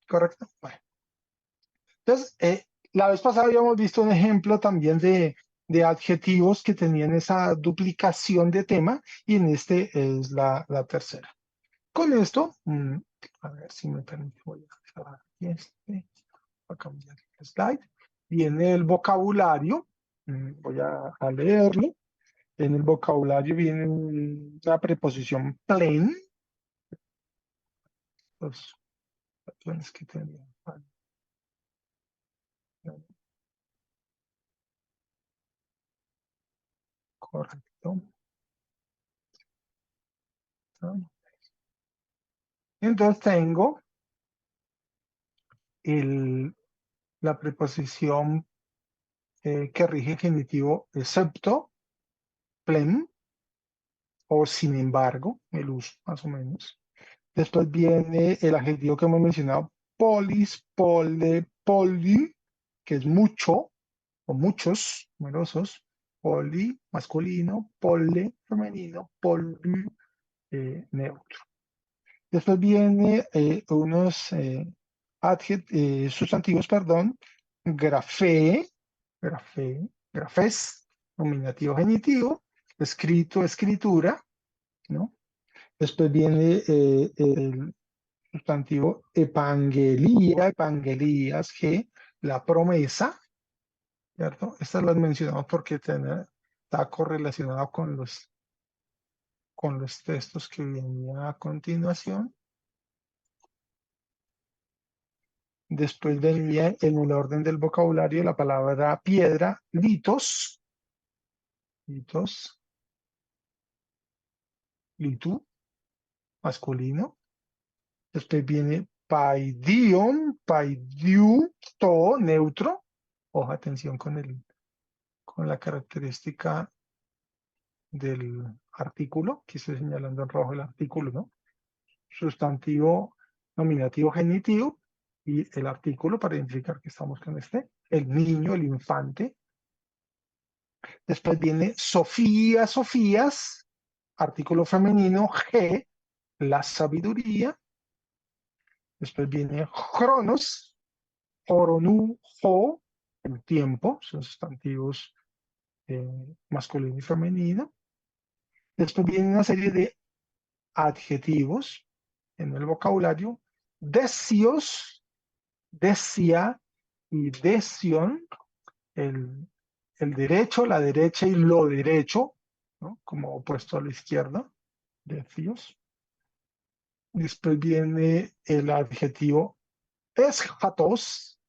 correcto. Bueno. Entonces, la vez pasada habíamos visto un ejemplo también de adjetivos que tenían esa duplicación de tema y en este es la tercera. Con esto, a ver si me permite, voy a cerrar aquí voy a cambiar el slide. Viene el vocabulario, voy a leerlo. En el vocabulario viene una preposición plain, los patrones que tenía. Correcto. Entonces tengo la preposición que rige el genitivo excepto, plen, o sin embargo, el uso más o menos. Después viene el adjetivo que hemos mencionado, polis, pole, poli, que es mucho o muchos, numerosos, poli, masculino, pole, femenino, poli, neutro. Después viene unos sustantivos, perdón, grafé, grafés, nominativo genitivo, escrito, escritura, ¿no? Después viene el sustantivo evangelía, evangelías, que la promesa, ¿cierto? Estas las mencionamos porque está correlacionado con los textos que venían a continuación. Después venía en el orden del vocabulario la palabra piedra, litos, litos, litu, masculino. Después viene paidion, paidiu, to, neutro. Ojo, atención con la característica del artículo, que estoy señalando en rojo el artículo, ¿no? Sustantivo, nominativo, genitivo y el artículo para identificar que estamos con el niño, el infante, Después viene Sofía, Sofías, artículo femenino, G, la sabiduría. Después viene Cronos, Oronú, Jo, el tiempo, son sustantivos masculino y femenino. Después viene una serie de adjetivos en el vocabulario, decios, decia y deción, el, el derecho, la derecha y lo derecho, ¿no? Como opuesto a la izquierda, decios. Después viene el adjetivo eschatos,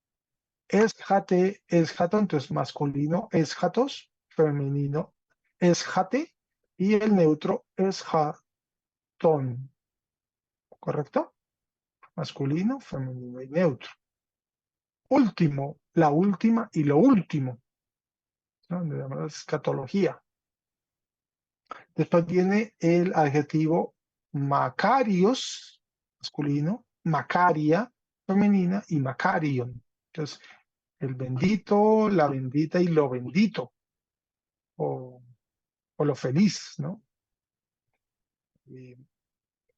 esjate, esjato, entonces masculino, eschatos, femenino, esjate, y el neutro esjatón, ¿correcto? Masculino, femenino y neutro. Último, la última y lo último, ¿no? Le llamamos escatología. Después viene el adjetivo Macarios, masculino, Macaria, femenina, y Macarion. Entonces, el bendito, la bendita y lo bendito, o, o lo feliz, ¿no? Y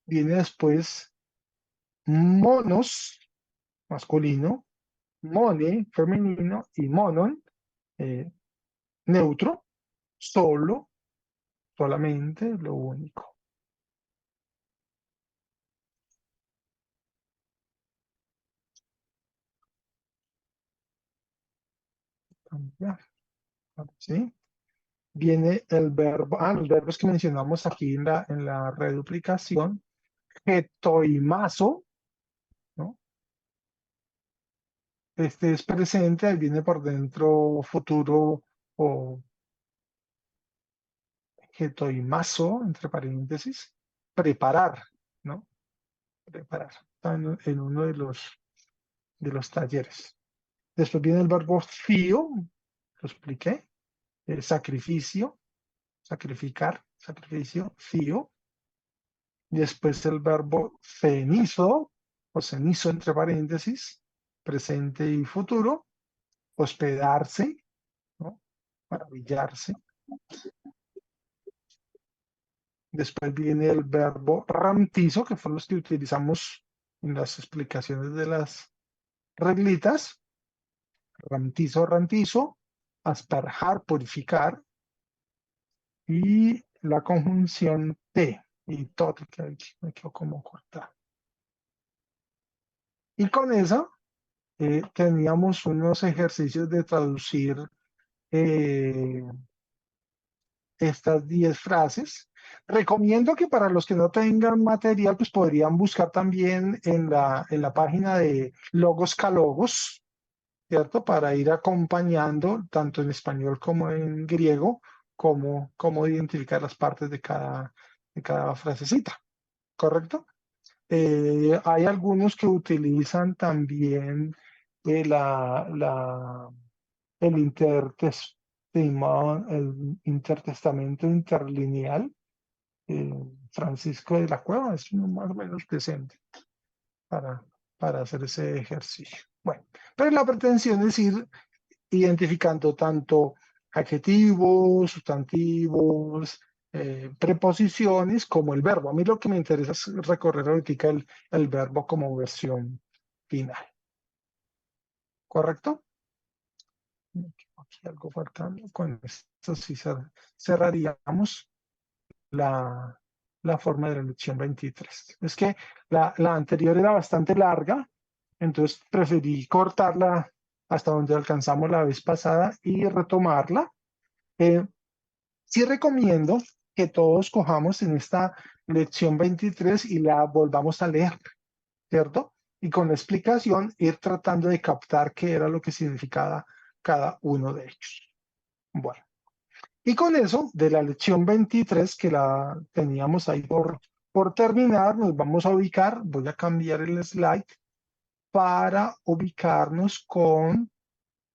viene después monos, masculino, mone, femenino, y monon, eh, neutro, solo, solamente, lo único. Ya, ¿sí? Viene el verbo, los verbos que mencionamos aquí en la reduplicación, getoimazo, ¿no? Este es presente, ahí viene por dentro futuro o getoimazo, entre paréntesis, preparar, ¿no? Preparar. Está en uno de los talleres. Después viene el verbo fío, lo expliqué, sacrificio, sacrificar, sacrificio, fío. Después el verbo cenizo, o cenizo entre paréntesis, presente y futuro, hospedarse, ¿no? Maravillarse. Después viene el verbo ramtizo, que fueron los que utilizamos en las explicaciones de las reglitas. Ramtizo, ramtizo, asperjar, purificar, y la conjunción te y tot, que me quedo como corta. Y con eso teníamos unos ejercicios de traducir eh, estas 10 frases. Recomiendo que para los que no tengan material, pues podrían buscar también en la página de Logos Calogos, ¿cierto? Para ir acompañando, tanto en español como en griego, cómo identificar las partes de cada frasecita, ¿correcto? Hay algunos que utilizan también el el intertestamento interlineal. eh, Francisco de la Cueva es uno más o menos decente para, para hacer ese ejercicio. Bueno, pero la pretensión es ir identificando tanto adjetivos, sustantivos, preposiciones, como el verbo. A mí lo que me interesa es recorrer ahorita el verbo como versión final. ¿Correcto? Aquí algo faltando. Con esto sí cerraríamos la forma de la lección 23. Es que la anterior era bastante larga, entonces preferí cortarla hasta donde alcanzamos la vez pasada y retomarla. Sí recomiendo que todos cojamos en esta lección 23 y la volvamos a leer, ¿cierto? Y con la explicación ir tratando de captar qué era lo que significaba cada uno de ellos. Bueno, y con eso, de la lección 23, que la teníamos ahí por terminar, nos vamos a ubicar, voy a cambiar el slide para ubicarnos con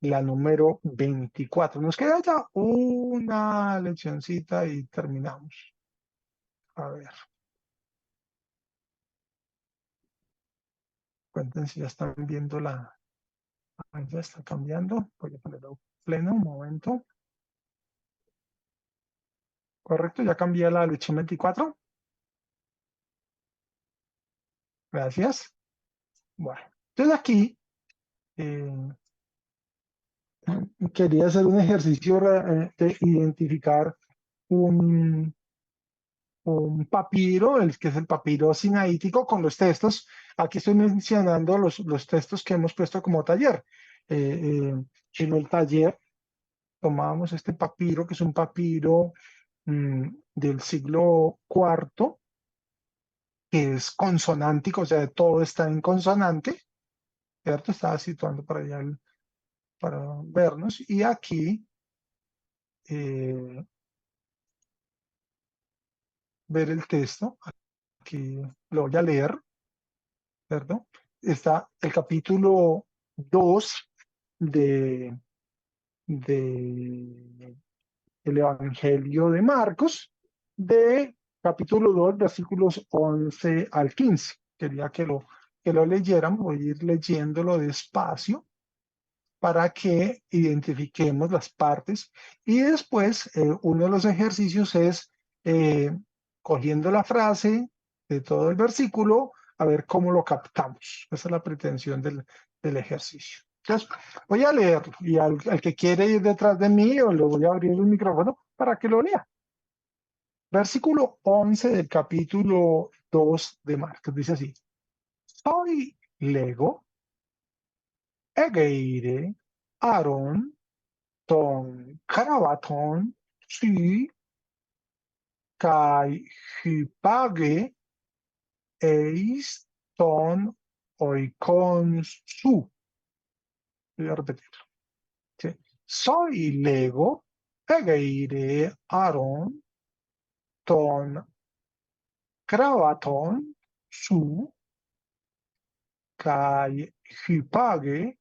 la número 24. Nos queda ya una leccioncita y terminamos. A ver, cuenten si ya están viendo la... Ya está cambiando. Voy a ponerlo pleno un momento. Correcto, ya cambié la lección 24. Gracias. Bueno, entonces aquí eh, quería hacer un ejercicio de identificar un, un papiro, el que es el papiro sinaítico, con los textos. Aquí estoy mencionando los textos que hemos puesto como taller. En el taller tomábamos este papiro, que es un papiro del siglo IV, que es consonántico, o sea, todo está en consonante, ¿cierto? Estaba situando para allá para vernos. Y aquí, ver el texto, aquí lo voy a leer, ¿cierto? Está el capítulo 2 de, de el Evangelio de Marcos, de capítulo 2 versículos 11 al 15. Quería que lo leyéramos, voy a ir leyéndolo despacio para que identifiquemos las partes. Y después, uno de los ejercicios es cogiendo la frase de todo el versículo, a ver cómo lo captamos. Esa es la pretensión del ejercicio. Entonces, voy a leerlo y al que quiere ir detrás de mí, o le voy a abrir el micrófono para que lo lea. Versículo 11 del capítulo 2 de Marcos. Dice así: Soy lego, egeire, Aaron, ton Karabaton, si kai hypage eis ton oikon su. Voy a repetirlo. ¿Sí? Soy lego, egeire Aaron, ton Kravaton, su kai hypage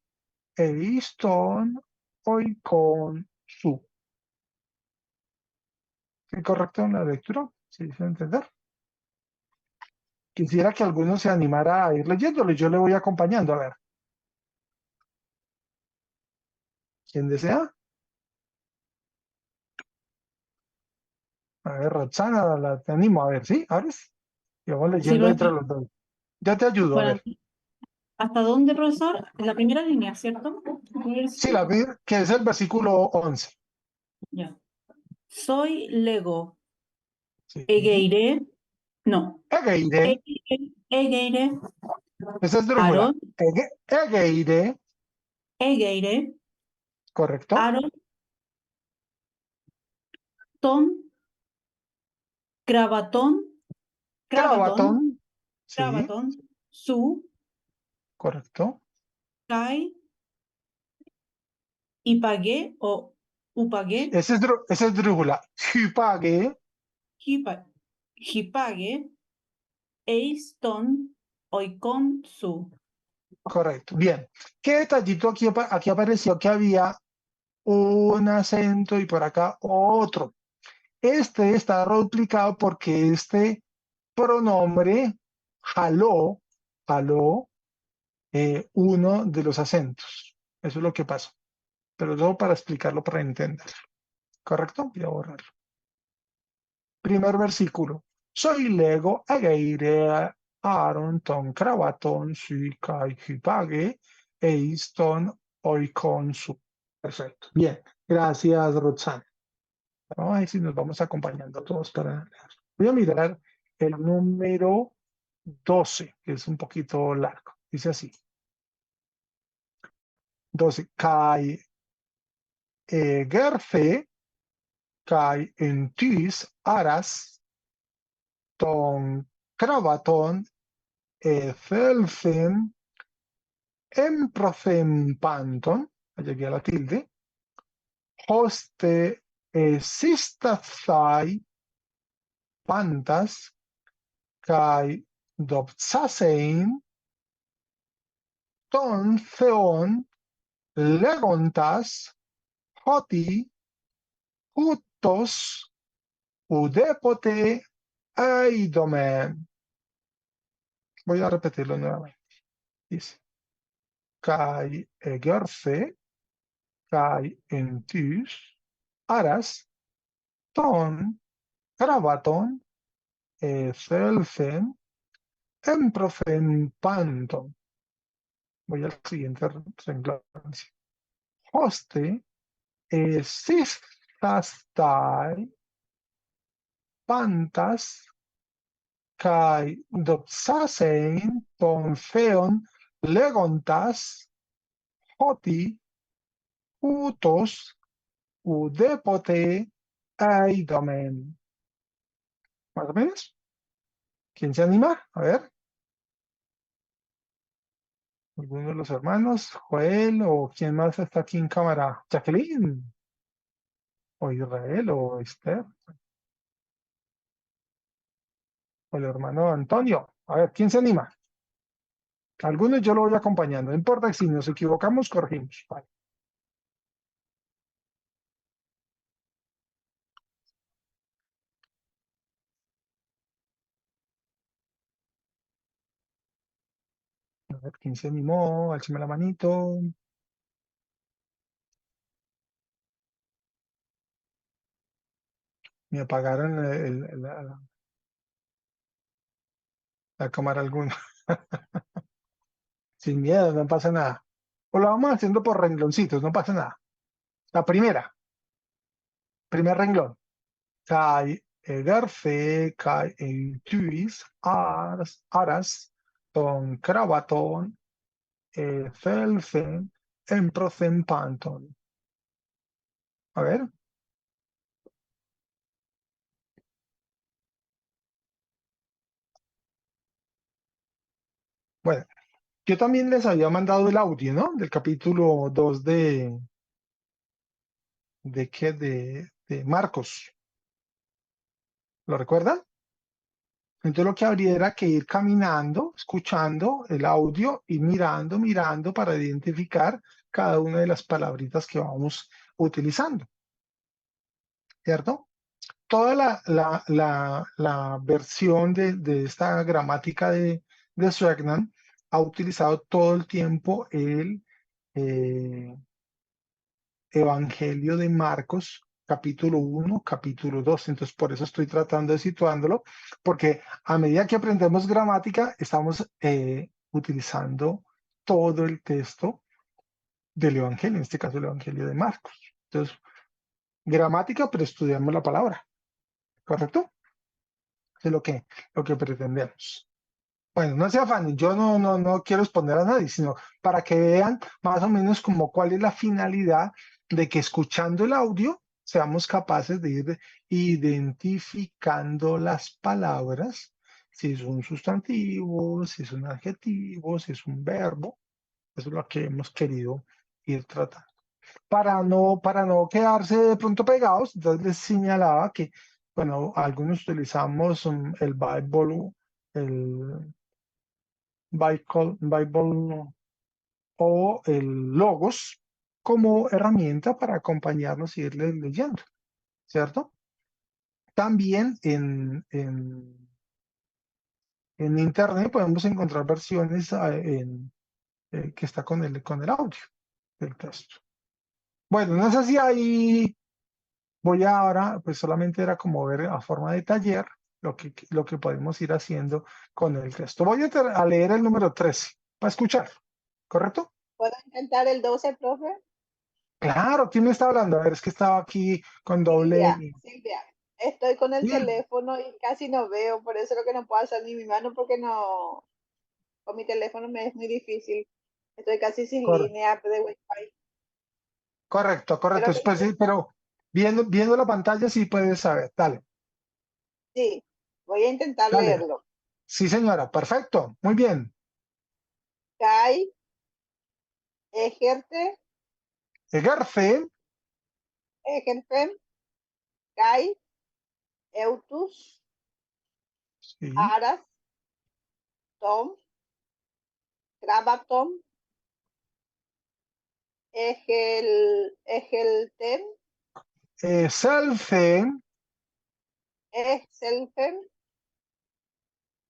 eis ton oikon su. ¿Sí, correcto en la lectura? ¿Sí se entender? Quisiera que alguno se animara a ir leyéndolo y yo le voy acompañando. A ver, ¿quién desea? A ver, Roxana, te animo. A ver, ¿sí? ¿Abres? Y vamos Sí, leyendo entre profesor. los dos. Ya te ayudo, a Bueno, ver. ¿hasta dónde, profesor? La primera línea, ¿cierto? Sí, que es el versículo 11. Ya. Soy Lego. Sí. Egeire. No. Egeire, Egeire. esa es drújula. Aaron. Egeire, Egeire. correcto. Aaron. Tom. Cravatón. Cravatón. Cravaton, sí, Cravatón. Su. correcto. Kai. Ipagué o Upagué. Esa es drújula. Hypage, Hipague. Eiston. Oikon. Su. correcto. Bien. ¿Qué detallito aquí apareció que había un acento y por acá otro? Este está duplicado porque este pronombre jaló uno de los acentos. Eso es lo que pasó. Pero todo para explicarlo, para entenderlo. ¿Correcto? Voy a borrarlo. Primer versículo. Soy lego ageire Aaron ton cravaton sui kai hypage eiston oikon su. Perfecto. Bien. Gracias, Roxana. Vamos a ver si nos vamos acompañando todos para leer. Voy a mirar el número 12, que es un poquito largo. Dice así. 12. Kai gerfe, kai entis aras, ton cravaton, felfen, emprofempanton, llegué a la tilde, hoste sistathai pantas, kai dopsasein, ton theon, legontas, hoti, hutos, udepote, eidomen. Voy a repetirlo nuevamente. Dice, kai egerfe, kai entus, aras, ton, Kravaton, Selfen, Emprofen, Panton. Voy al siguiente renglón. Hoste, Sistastai, Pantas, Kai Dopsasein, Tonfeon, Legontas, Hoti, Utos, Udepote, Eidomen. ¿Más o menos? ¿Quién se anima? A ver. ¿Alguno de los hermanos? ¿Joel o quién más está aquí en cámara? ¿Jacqueline? ¿O Israel o Esther? ¿O el hermano Antonio? A ver, ¿quién se anima? Algunos yo lo voy acompañando. No importa si nos equivocamos, corregimos. Vale. A ver, ¿quién se animó? Alzame la manito. Me apagaron la cámara alguna. Sin miedo, no pasa nada. O lo vamos haciendo por rengloncitos, no pasa nada. La primera, primer renglón. Kai Egerfe, Kai Eituis, Aras, Ton Kravaton, Felfen, Emprocen Panton. A ver. Bueno, yo también les había mandado el audio, ¿no? Del capítulo 2 ¿de qué? De Marcos. ¿Lo recuerdan? Entonces lo que habría era que ir caminando, escuchando el audio y mirando para identificar cada una de las palabritas que vamos utilizando, ¿cierto? Toda la versión de esta gramática de Swagnan ha utilizado todo el tiempo el Evangelio de Marcos, capítulo 1, capítulo 2. Entonces, por eso estoy tratando de situándolo, porque a medida que aprendemos gramática, estamos utilizando todo el texto del Evangelio, en este caso el Evangelio de Marcos. Entonces, gramática, pero estudiamos la palabra, ¿correcto? Es lo que pretendemos. Bueno, no se afanen, yo no quiero exponer a nadie, sino para que vean más o menos como cuál es la finalidad de que escuchando el audio seamos capaces de ir identificando las palabras, si es un sustantivo, si es un adjetivo, si es un verbo. Eso es lo que hemos querido ir tratando. Para no quedarse de pronto pegados, entonces les señalaba que, bueno, algunos utilizamos el Bible, el Bible o el Logos como herramienta para acompañarnos y irles leyendo, ¿cierto? También en Internet podemos encontrar versiones que está con el audio del texto. Bueno, no sé si ahí voy ahora, pues solamente era como ver a forma de taller lo que podemos ir haciendo con el texto. Voy a leer el número 13 para escuchar, ¿correcto? ¿Puedo intentar el 12, profe? Claro, ¿quién me está hablando? A ver, es que estaba aquí con doble. Silvia, estoy con el Sí, teléfono y casi no veo, por eso es lo que no puedo hacer ni mi mano porque no, con mi teléfono me es muy difícil. Estoy casi sin línea de Wi-Fi. correcto. Pero, Después, sí, pero viendo la pantalla sí puedes saber. Dale, sí, voy a intentar dale. leerlo. Sí, señora, perfecto. Muy bien. Kai, ejerte, Ejerce, ejercen, Kai, eutus, sí. aras, tom, grabatom, egelten, Selfe, excelfen,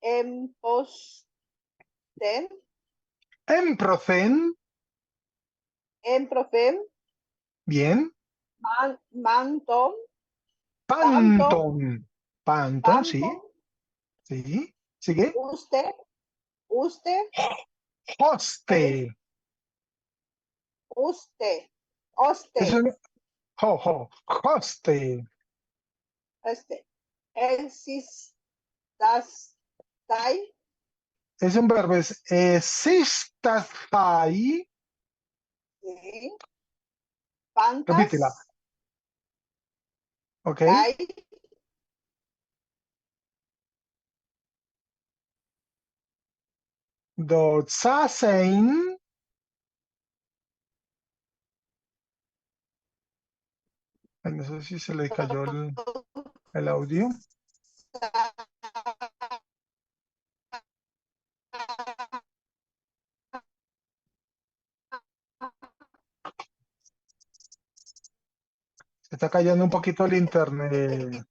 emposten, Emprocen, emprofen, bien. mantom, pantom, Panton, Panto, sí, Panto, sí. ¿Sigue? usted, Hoste. usted, Eso oste, es, hoste. este, exist, das, tai, Es un verbo, es existastai. sí, pantas, Repítela, ¿ok? tai, Dotsasein. Ay, no sé si se le cayó el audio. Se está cayendo un poquito el internet.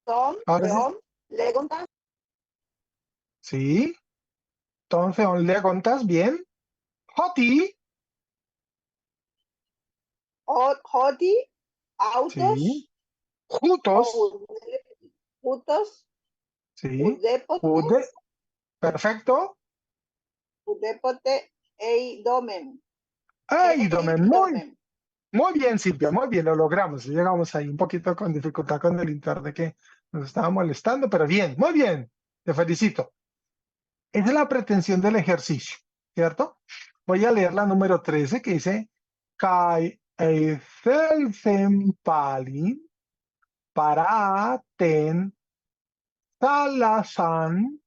tom, Ahora sí, teom, legontas, sí. Entonces, ¿le contas bien? Hoti. hoti, Sí. autos, Jutos. o putos, Sí. udepote, Ude. Perfecto. udepote, eidomen, Ay, Domen, muy, eidomen. muy bien, Silvia, muy bien, lo logramos. Llegamos ahí un poquito con dificultad con el internet que nos estaba molestando, pero bien, muy bien. Te felicito. Esa es la pretensión del ejercicio, ¿cierto? Voy a leer la número 13 que dice, Kai Eifelsen Palin para ten salasan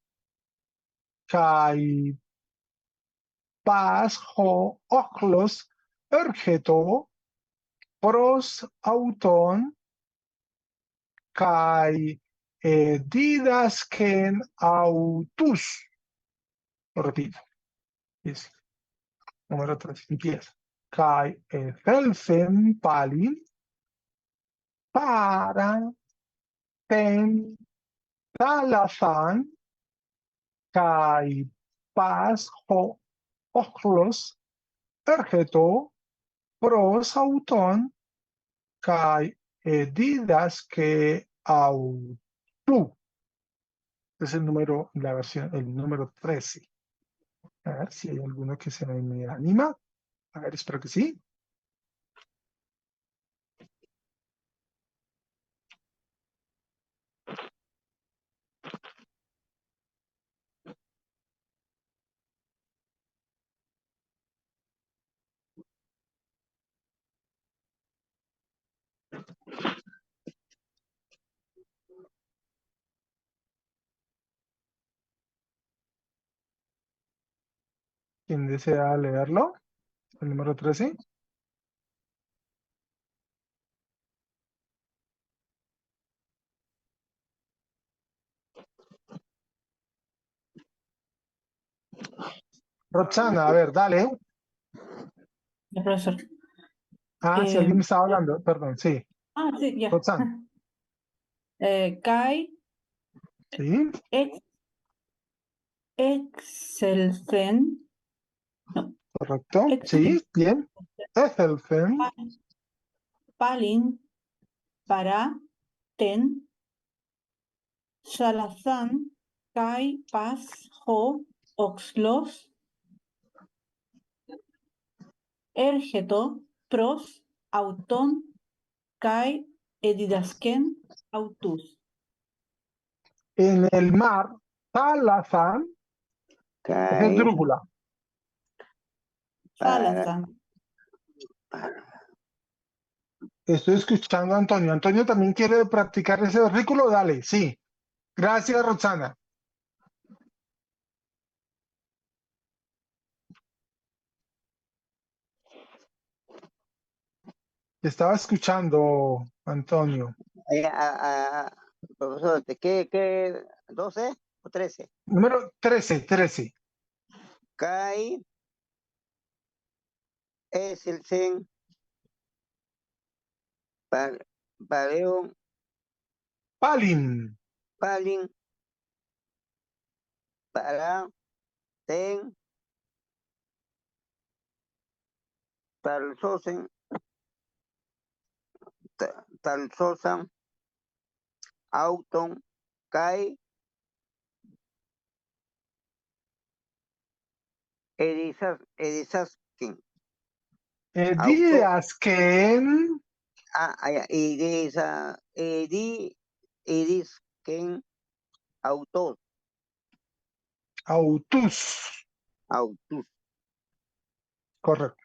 kai pas ho ochlos ergeto pros auton kai didasken autus. Lo repito, es número 3. Empieza. Kai Eifelsen Palin para ten salasan kai pas ho ochlos ergeto pros auton kai didas que autu. Es el número, la versión, el número 13. A ver si hay alguno que se me anima. A ver, espero que sí. ¿Quién desea leerlo? El número 13. Roxana, a ver, dale. Ya, profesor. Ah, si Eh, alguien me estaba hablando, perdón, sí. sí, ya. Roxana, Kai sí, ex, excelsen, no, correcto, excelsen, sí, bien. Ethelfen, palin para ten salazan kai pas ho oxlos ergeto pros auton kai edidasken autus. en el mar, Salazán, es Kai esdrújula. para, Salazan. Estoy escuchando a Antonio. Antonio también quiere practicar ese versículo. Dale, sí. Gracias, Roxana. Te estaba escuchando, Antonio. profesor, ¿de qué? ¿12 o 13? Número 13, 13. Kai es el sen paleon Palin, palin para ten palsosen talsosan, auton, kai, edisaskin, auto, Didasken, edisken, autos, autus. autos, Correcto.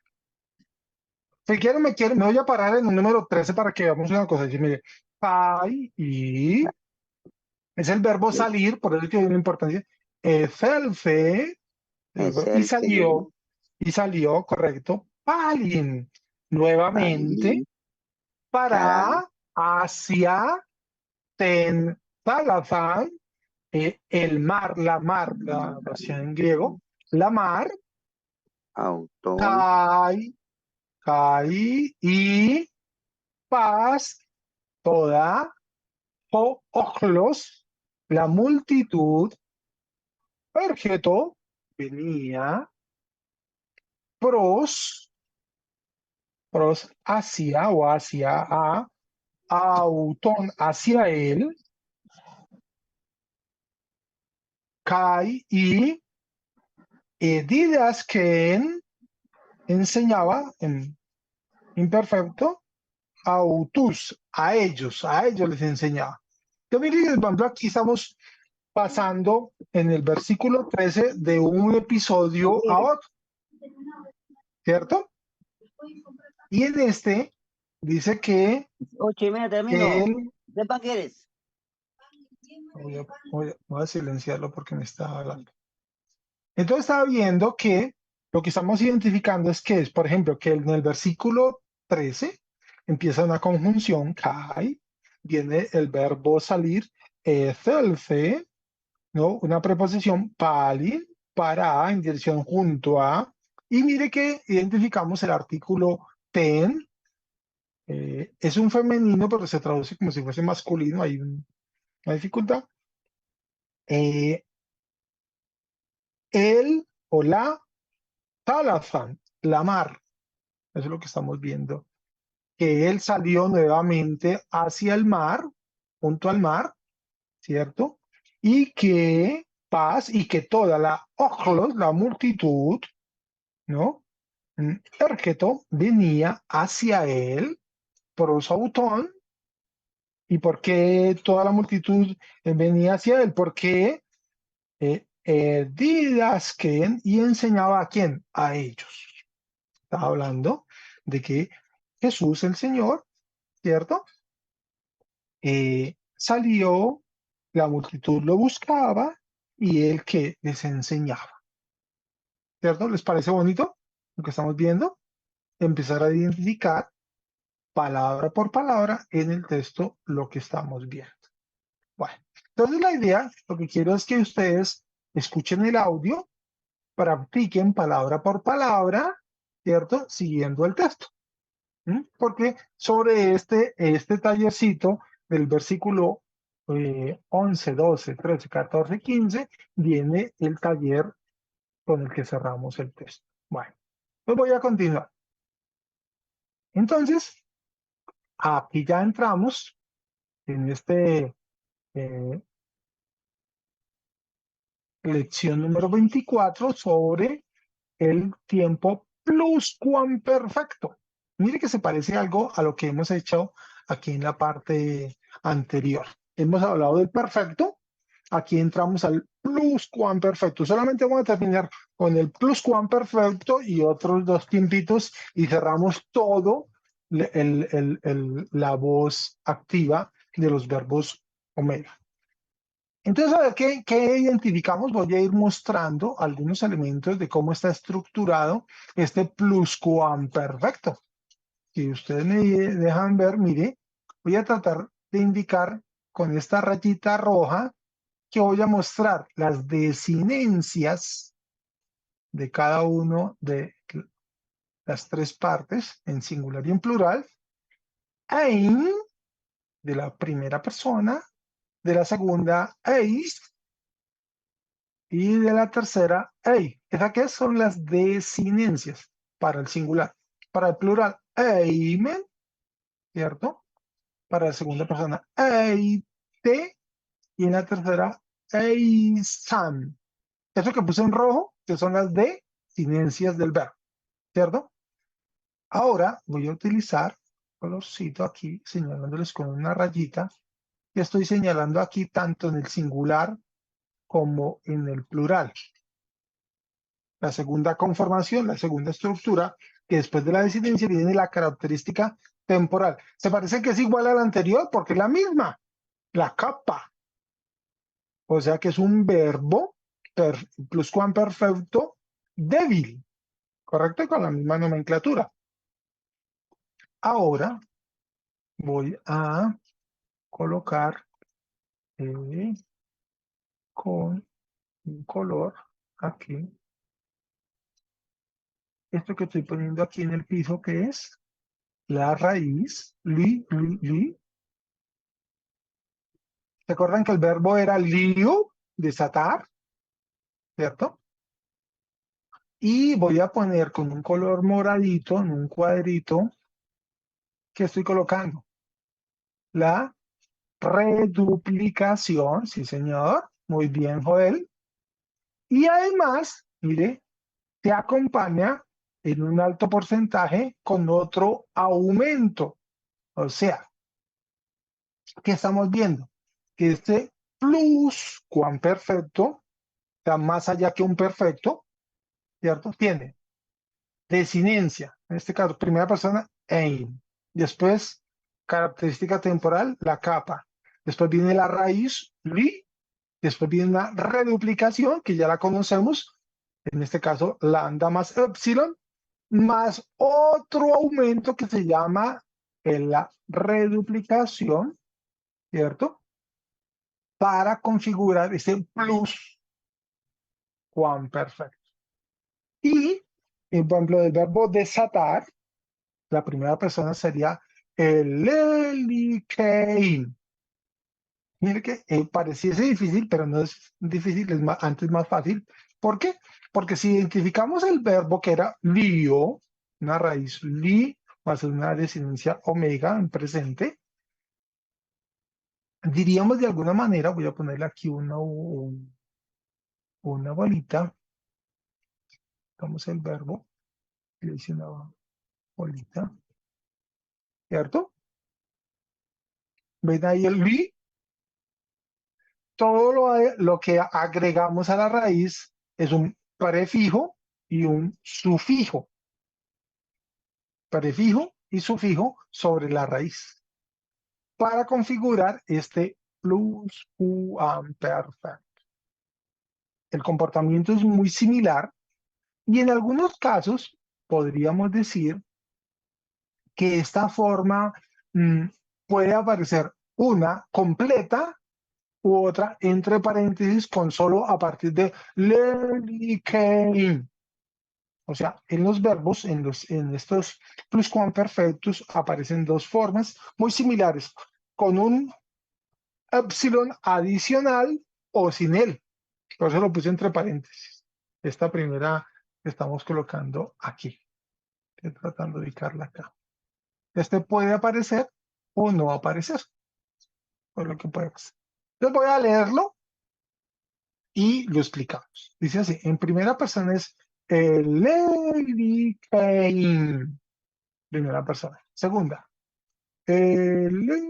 Si quieren, me voy a parar en el número 13 para que veamos una cosa. Dice, mire, kai y es el verbo salir, por eso que tiene importancia. Felfe, es y el salió, correcto. Palin, nuevamente, país, para, hacia, ten, talafán, el mar, la oración en griego, la mar, auton, kai, y paz, toda, ojlos, la multitud, perjeto, venía, pros hacia o hacia a, auton hacia él, kai y didasken enseñaba en imperfecto, autus, a ellos les enseñaba. Yo miren, por ejemplo, aquí estamos pasando en el versículo 13 de un episodio a otro, ¿cierto? Y en este dice que 8:30 termino. él, ¿De pan quieres? voy a silenciarlo porque me está hablando. Entonces estaba viendo que lo que estamos identificando es que es, por ejemplo, que en el versículo 13 empieza una conjunción, kai, viene el verbo salir, thelfe, ¿no? Una preposición, palin, para, en dirección junto a, y mire que identificamos el artículo ten, es un femenino, pero se traduce como si fuese masculino, hay una dificultad. El o la talafan, la mar, eso es lo que estamos viendo, que él salió nuevamente hacia el mar, junto al mar, ¿cierto? Y que paz y que toda la ojlos, la multitud, ¿no? Ergeto venía hacia él, prosautón. ¿Y por qué toda la multitud venía hacia él? Porque didasken y enseñaba a quién, a ellos. Está hablando de que Jesús el Señor, ¿cierto? Salió, la multitud lo buscaba y él que les enseñaba. ¿Cierto? ¿Les parece bonito lo que estamos viendo? Empezar a identificar palabra por palabra en el texto lo que estamos viendo. Bueno, entonces la idea, lo que quiero es que ustedes escuchen el audio, practiquen palabra por palabra, ¿cierto? Siguiendo el texto. Porque sobre este tallercito del versículo 11, 12, 13, 14, 15, viene el taller con el que cerramos el texto. Bueno, pues voy a continuar. Entonces, aquí ya entramos en lección número 24 sobre el tiempo pluscuamperfecto. Mire que se parece algo a lo que hemos hecho aquí en la parte anterior. Hemos hablado del perfecto, aquí entramos al pluscuamperfecto. Solamente vamos a terminar con el pluscuamperfecto y otros dos tiempitos y cerramos todo la voz activa de los verbos omega. Entonces, a ver, ¿qué identificamos? Voy a ir mostrando algunos elementos de cómo está estructurado este pluscuamperfecto. Si ustedes me dejan ver, mire, voy a tratar de indicar con esta rayita roja que voy a mostrar las desinencias de cada uno de las tres partes, en singular y en plural, ein, de la primera persona, de la segunda, eis, y de la tercera, ei. ¿Esas qué son las desinencias para el singular? Para el plural, eimen, ¿cierto? para la segunda persona, eite, y en la tercera, eisan. Eso que puse en rojo, que son las desinencias del verbo, ¿cierto? Ahora voy a utilizar colorcito aquí, señalándoles con una rayita, y estoy señalando aquí tanto en el singular como en el plural. La segunda conformación, la segunda estructura, que después de la desinencia viene la característica temporal. Se parece que es igual a la anterior porque es la misma, la capa. O sea que es un verbo pluscuamperfecto débil, ¿correcto? Con la misma nomenclatura. Ahora voy a colocar con un color aquí. Esto que estoy poniendo aquí en el piso, que es la raíz, li. ¿Se acuerdan que el verbo era liu, desatar? ¿Cierto? Y voy a poner con un color moradito en un cuadrito que estoy colocando la reduplicación, sí señor, muy bien Joel. Y además, mire, te acompaña en un alto porcentaje con otro aumento. O sea, ¿qué estamos viendo? Que este pluscuamperfecto, o sea, más allá que un perfecto, ¿cierto? Tiene desinencia, en este caso, primera persona, ein. Después, característica temporal, la capa. Después viene la raíz, li. Después viene una reduplicación, que ya la conocemos, en este caso, lambda más epsilon, más otro aumento que se llama la reduplicación, ¿cierto? Para configurar ese plus cuamperfecto. Y, por ejemplo, del verbo desatar, la primera persona sería el elikein. Mire que pareciese difícil, pero no es difícil, es más, antes más fácil. ¿Por qué? Porque si identificamos el verbo que era lío, una raíz li, más una desinencia omega en presente, diríamos de alguna manera, voy a ponerle aquí una bolita, damos el verbo, le dice una bolita, ¿cierto? ¿Ven ahí el li? Todo lo que agregamos a la raíz es un prefijo y un sufijo. Prefijo y sufijo sobre la raíz para configurar este pluscuamperfecto. El comportamiento es muy similar y en algunos casos podríamos decir que esta forma puede aparecer una completa u otra entre paréntesis con solo a partir de lelikein. O sea, en los verbos, en estos pluscuamperfectos aparecen dos formas muy similares, con un epsilon adicional o sin él. Por eso lo puse entre paréntesis. Esta primera que estamos colocando aquí. Estoy tratando de ubicarla acá. Este puede aparecer o no aparecer. Por lo que puede pasar. Entonces voy a leerlo y lo explicamos. Dice así, en primera persona es elikein. Primera persona. Segunda,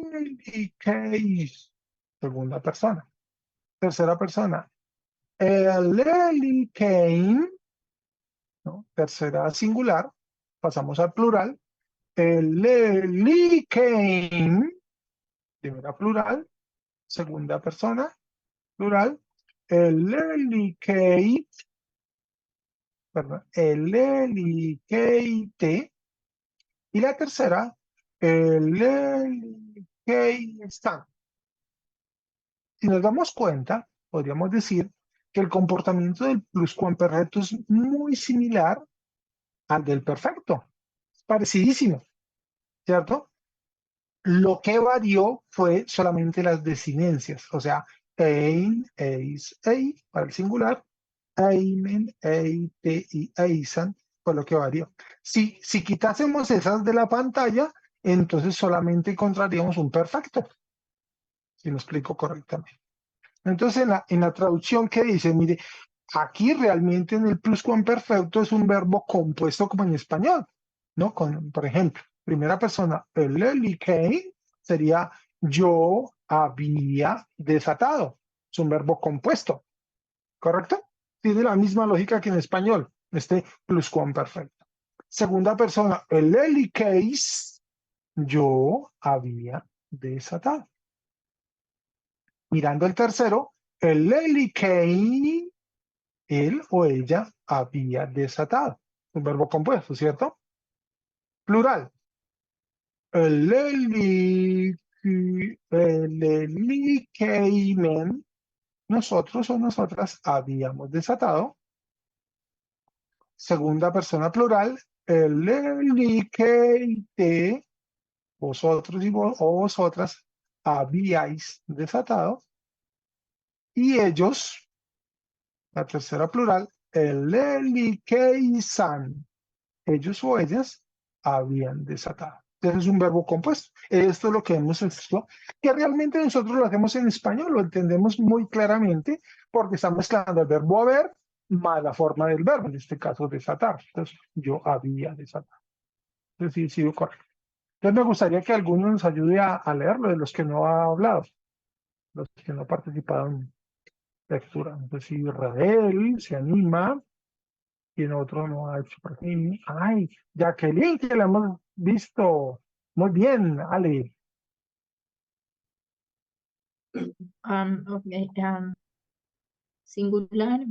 elikeis. Segunda persona. Tercera persona, elikein. ¿No? Tercera singular. Pasamos al plural. Elikein. Primera plural. Segunda persona. Plural. Elikeit. Perdón. Elikeite. Y la tercera, elikeistan. Si nos damos cuenta, podríamos decir que el comportamiento del pluscuamperfecto es muy similar al del perfecto. Es parecidísimo, ¿cierto? Lo que varió fue solamente las desinencias, o sea, ein, eis, ei, para el singular, eimen, eite y eisan, fue lo que varió. Si quitásemos esas de la pantalla, entonces solamente encontraríamos un perfecto, si lo explico correctamente. Entonces, en la traducción que dice, mire, aquí realmente en el pluscuamperfecto es un verbo compuesto como en español, ¿no? Por ejemplo, primera persona, el eliquei sería yo había desatado. Es un verbo compuesto, ¿correcto? Tiene la misma lógica que en español, este pluscuamperfecto. Segunda persona, el eliqueis, yo había desatado. Mirando el tercero, el eliquei, él o ella había desatado. Un verbo compuesto, ¿cierto? Plural. El eliqueimen, nosotros o nosotras habíamos desatado. Segunda persona plural. El eliqueite, vosotros o vosotras habíais desatado. Y ellos, la tercera plural, el eliqueisan, ellos o ellas habían desatado. Entonces es un verbo compuesto. Esto es lo que hemos visto, que realmente nosotros lo hacemos en español, lo entendemos muy claramente, porque estamos mezclando el verbo haber más la forma del verbo, en este caso desatar. Entonces yo había desatado. Entonces sí, correcto. Entonces me gustaría que alguno nos ayude a leerlo, de los que no ha hablado, los que no participaron en lectura. Entonces si Israel se anima, y en otro no ha hecho por fin. Ay, Jacqueline, que la hemos visto. Muy bien, Ale. Ok, singular,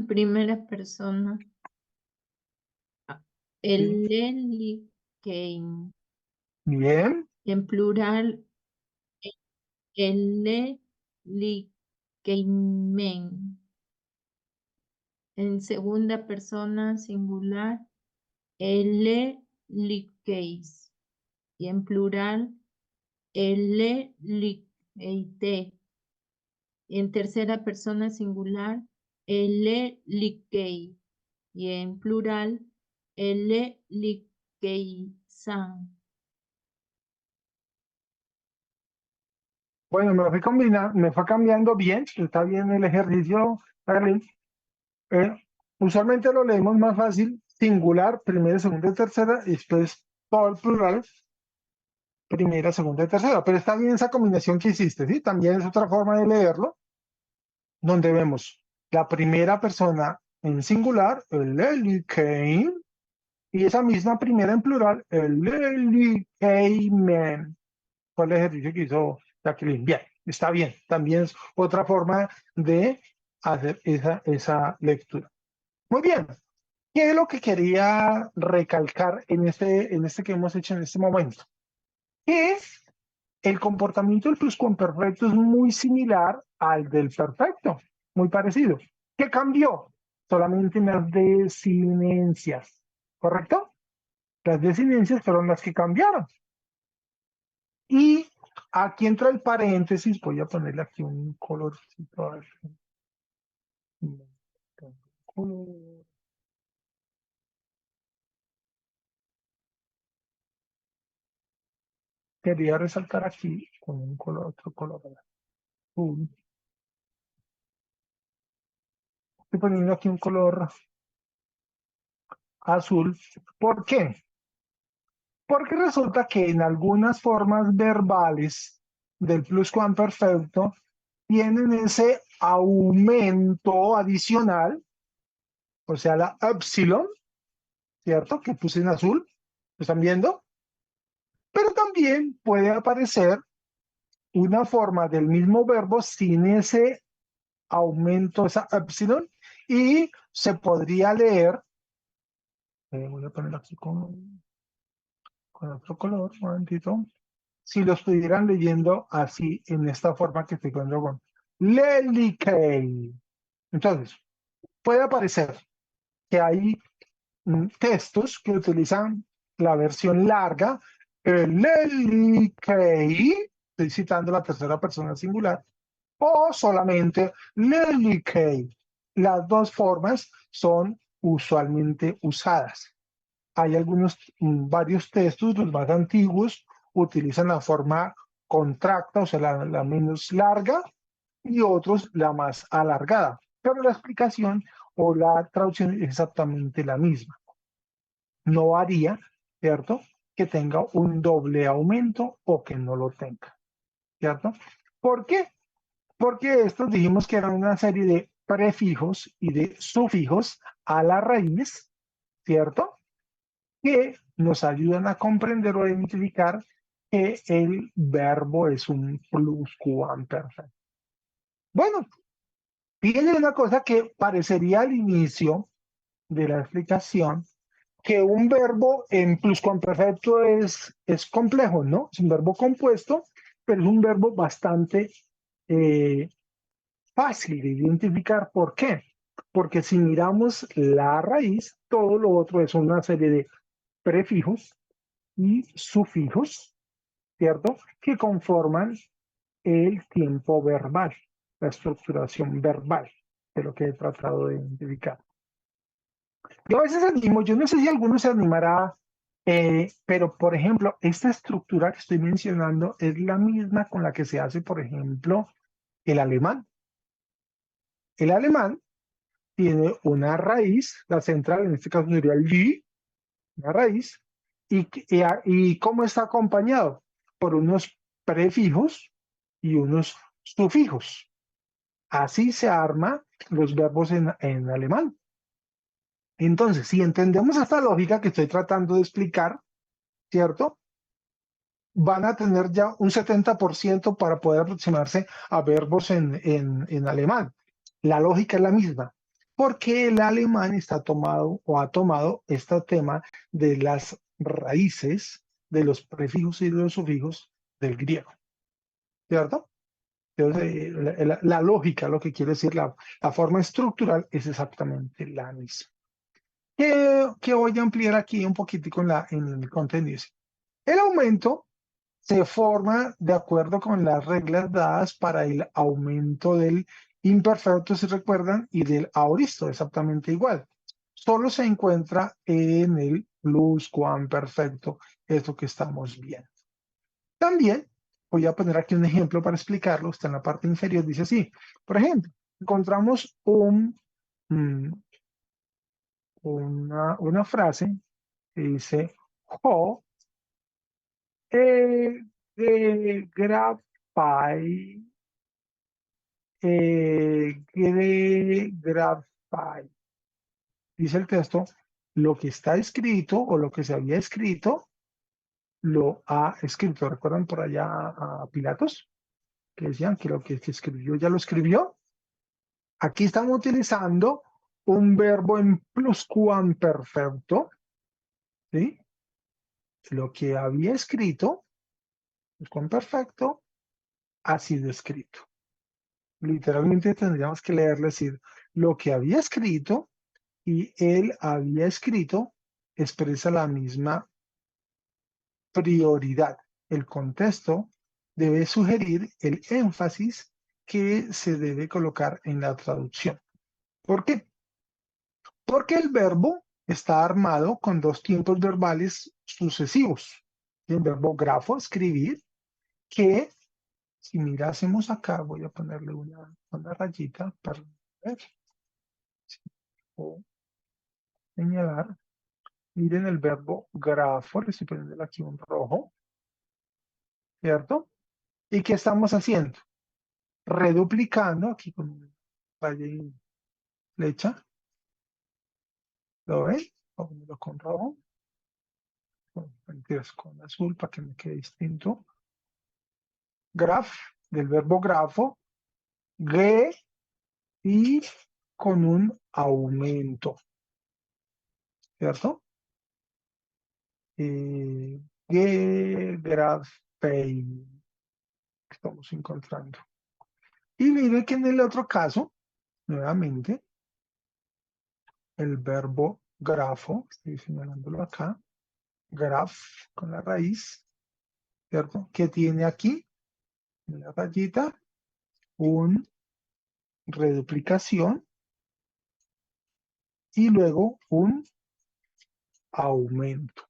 primera persona, el eliquein. Bien, En plural, el eliqueimen. En segunda persona singular, el eliqueis. Y en plural, el eliqueite. En tercera persona singular, el eliquei. Y en plural, el eliqueisan. bueno, me fue cambiando bien, está bien el ejercicio, Jacqueline. Usualmente lo leemos más fácil, singular, primera, segunda y tercera, y después todo el plural, primera, segunda y tercera. Pero está bien esa combinación que hiciste, ¿sí? También es otra forma de leerlo, donde vemos la primera persona en singular, el eliquein, y esa misma primera en plural, el eliqueimen. Fue el ejercicio que hizo Jacqueline. Bien, está bien. También es otra forma de hacer esa lectura. Muy bien. ¿Qué es lo que quería recalcar en este que hemos hecho en este momento? Que el comportamiento del pluscuamperfecto es muy similar al del perfecto, muy parecido. ¿Qué cambió? Solamente las desinencias, ¿correcto? Las desinencias fueron las que cambiaron. Y aquí entra el paréntesis, voy a ponerle aquí un colorcito. Quería resaltar aquí con un color, otro color azul. Estoy poniendo aquí un color azul. ¿Por qué? Porque resulta que en algunas formas verbales del pluscuamperfecto tienen ese aumento adicional, o sea, la epsilon, ¿cierto? Que puse en azul. ¿Lo están viendo? Pero también puede aparecer una forma del mismo verbo sin ese aumento, esa epsilon, y se podría leer, voy a poner aquí con otro color, un momentito, si lo estuvieran leyendo así, en esta forma que estoy poniendo con Lelikei. Entonces, puede aparecer que hay textos que utilizan la versión larga, Lelikei, estoy citando la tercera persona singular, o solamente Lelikei. Las dos formas son usualmente usadas. hay varios textos, los más antiguos, utilizan la forma contracta, o sea, la menos larga, y otros la más alargada. Pero la explicación o la traducción es exactamente la misma. No varía, ¿cierto? Que tenga un doble aumento o que no lo tenga, ¿cierto? ¿Por qué? Porque estos dijimos que eran una serie de prefijos y de sufijos a la raíz, ¿cierto? Que nos ayudan a comprender o a identificar que el verbo es un pluscuamperfecto. Bueno, fíjense una cosa que parecería al inicio de la explicación, que un verbo en pluscuamperfecto es complejo, ¿no? Es un verbo compuesto, pero es un verbo bastante fácil de identificar. ¿Por qué? Porque si miramos la raíz, todo lo otro es una serie de prefijos y sufijos, ¿cierto? Que conforman el tiempo verbal, la estructuración verbal de lo que he tratado de identificar. Yo a veces animo, yo no sé si alguno se animará, pero por ejemplo, esta estructura que estoy mencionando es la misma con la que se hace, por ejemplo, el alemán. El alemán tiene una raíz, la central, en este caso sería el una raíz, y ¿cómo está acompañado? Por unos prefijos y unos sufijos. Así se arma los verbos en alemán. Entonces, si entendemos esta lógica que estoy tratando de explicar, ¿cierto? Van a tener ya un 70% para poder aproximarse a verbos en alemán. La lógica es la misma, porque el alemán está tomado o ha tomado este tema de las raíces de los prefijos y de los sufijos del griego, ¿cierto? Entonces, la lógica, lo que quiere decir, la forma estructural es exactamente la misma. Que voy a ampliar aquí un poquitico en el contenido. El aumento se forma de acuerdo con las reglas dadas para el aumento del imperfecto, si recuerdan, y del aoristo, exactamente igual. Solo se encuentra en el pluscuamperfecto, esto que estamos viendo. También voy a poner aquí un ejemplo para explicarlo, está en la parte inferior, dice así. Por ejemplo, encontramos una frase que dice, ho grafai, grafai. Dice el texto, lo que está escrito o lo que se había escrito, lo ha escrito. ¿Recuerdan por allá a Pilatos? Que decían que lo que se escribió ya lo escribió. Aquí estamos utilizando un verbo en pluscuamperfecto, ¿sí? Lo que había escrito, pluscuamperfecto, ha sido escrito. Literalmente tendríamos que leerle, decir, lo que había escrito y él había escrito expresa la misma prioridad. El contexto debe sugerir el énfasis que se debe colocar en la traducción. ¿Por qué? Porque el verbo está armado con dos tiempos verbales sucesivos. El verbo grafo, escribir, que si mirásemos acá, voy a ponerle una rayita para ver, o señalar. Miren el verbo grafo, le estoy poniendo aquí un rojo, ¿cierto? ¿Y qué estamos haciendo? Reduplicando, aquí con una raya y flecha, ¿lo ven? Pongo con rojo, con azul para que me quede distinto. Graf, del verbo grafo, G y con un aumento, ¿cierto? Grafei, estamos encontrando. Y miren que en el otro caso, nuevamente, el verbo grafo, estoy señalándolo acá, graf con la raíz, ¿cierto? Que tiene aquí, en la rayita, un reduplicación y luego un aumento.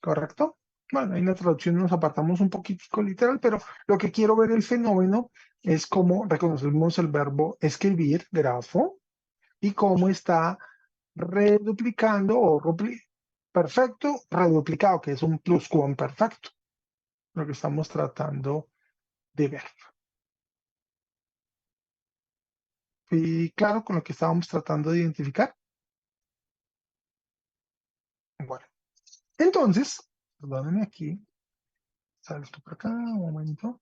¿Correcto? Bueno, en la traducción nos apartamos un poquitico literal, pero lo que quiero ver el fenómeno es cómo reconocemos el verbo escribir, grafo, y cómo está reduplicando perfecto, reduplicado, que es un pluscuamperfecto, lo que estamos tratando de ver. Y claro, con lo que estábamos tratando de identificar. Bueno, entonces, perdónenme aquí, salto por acá un momento.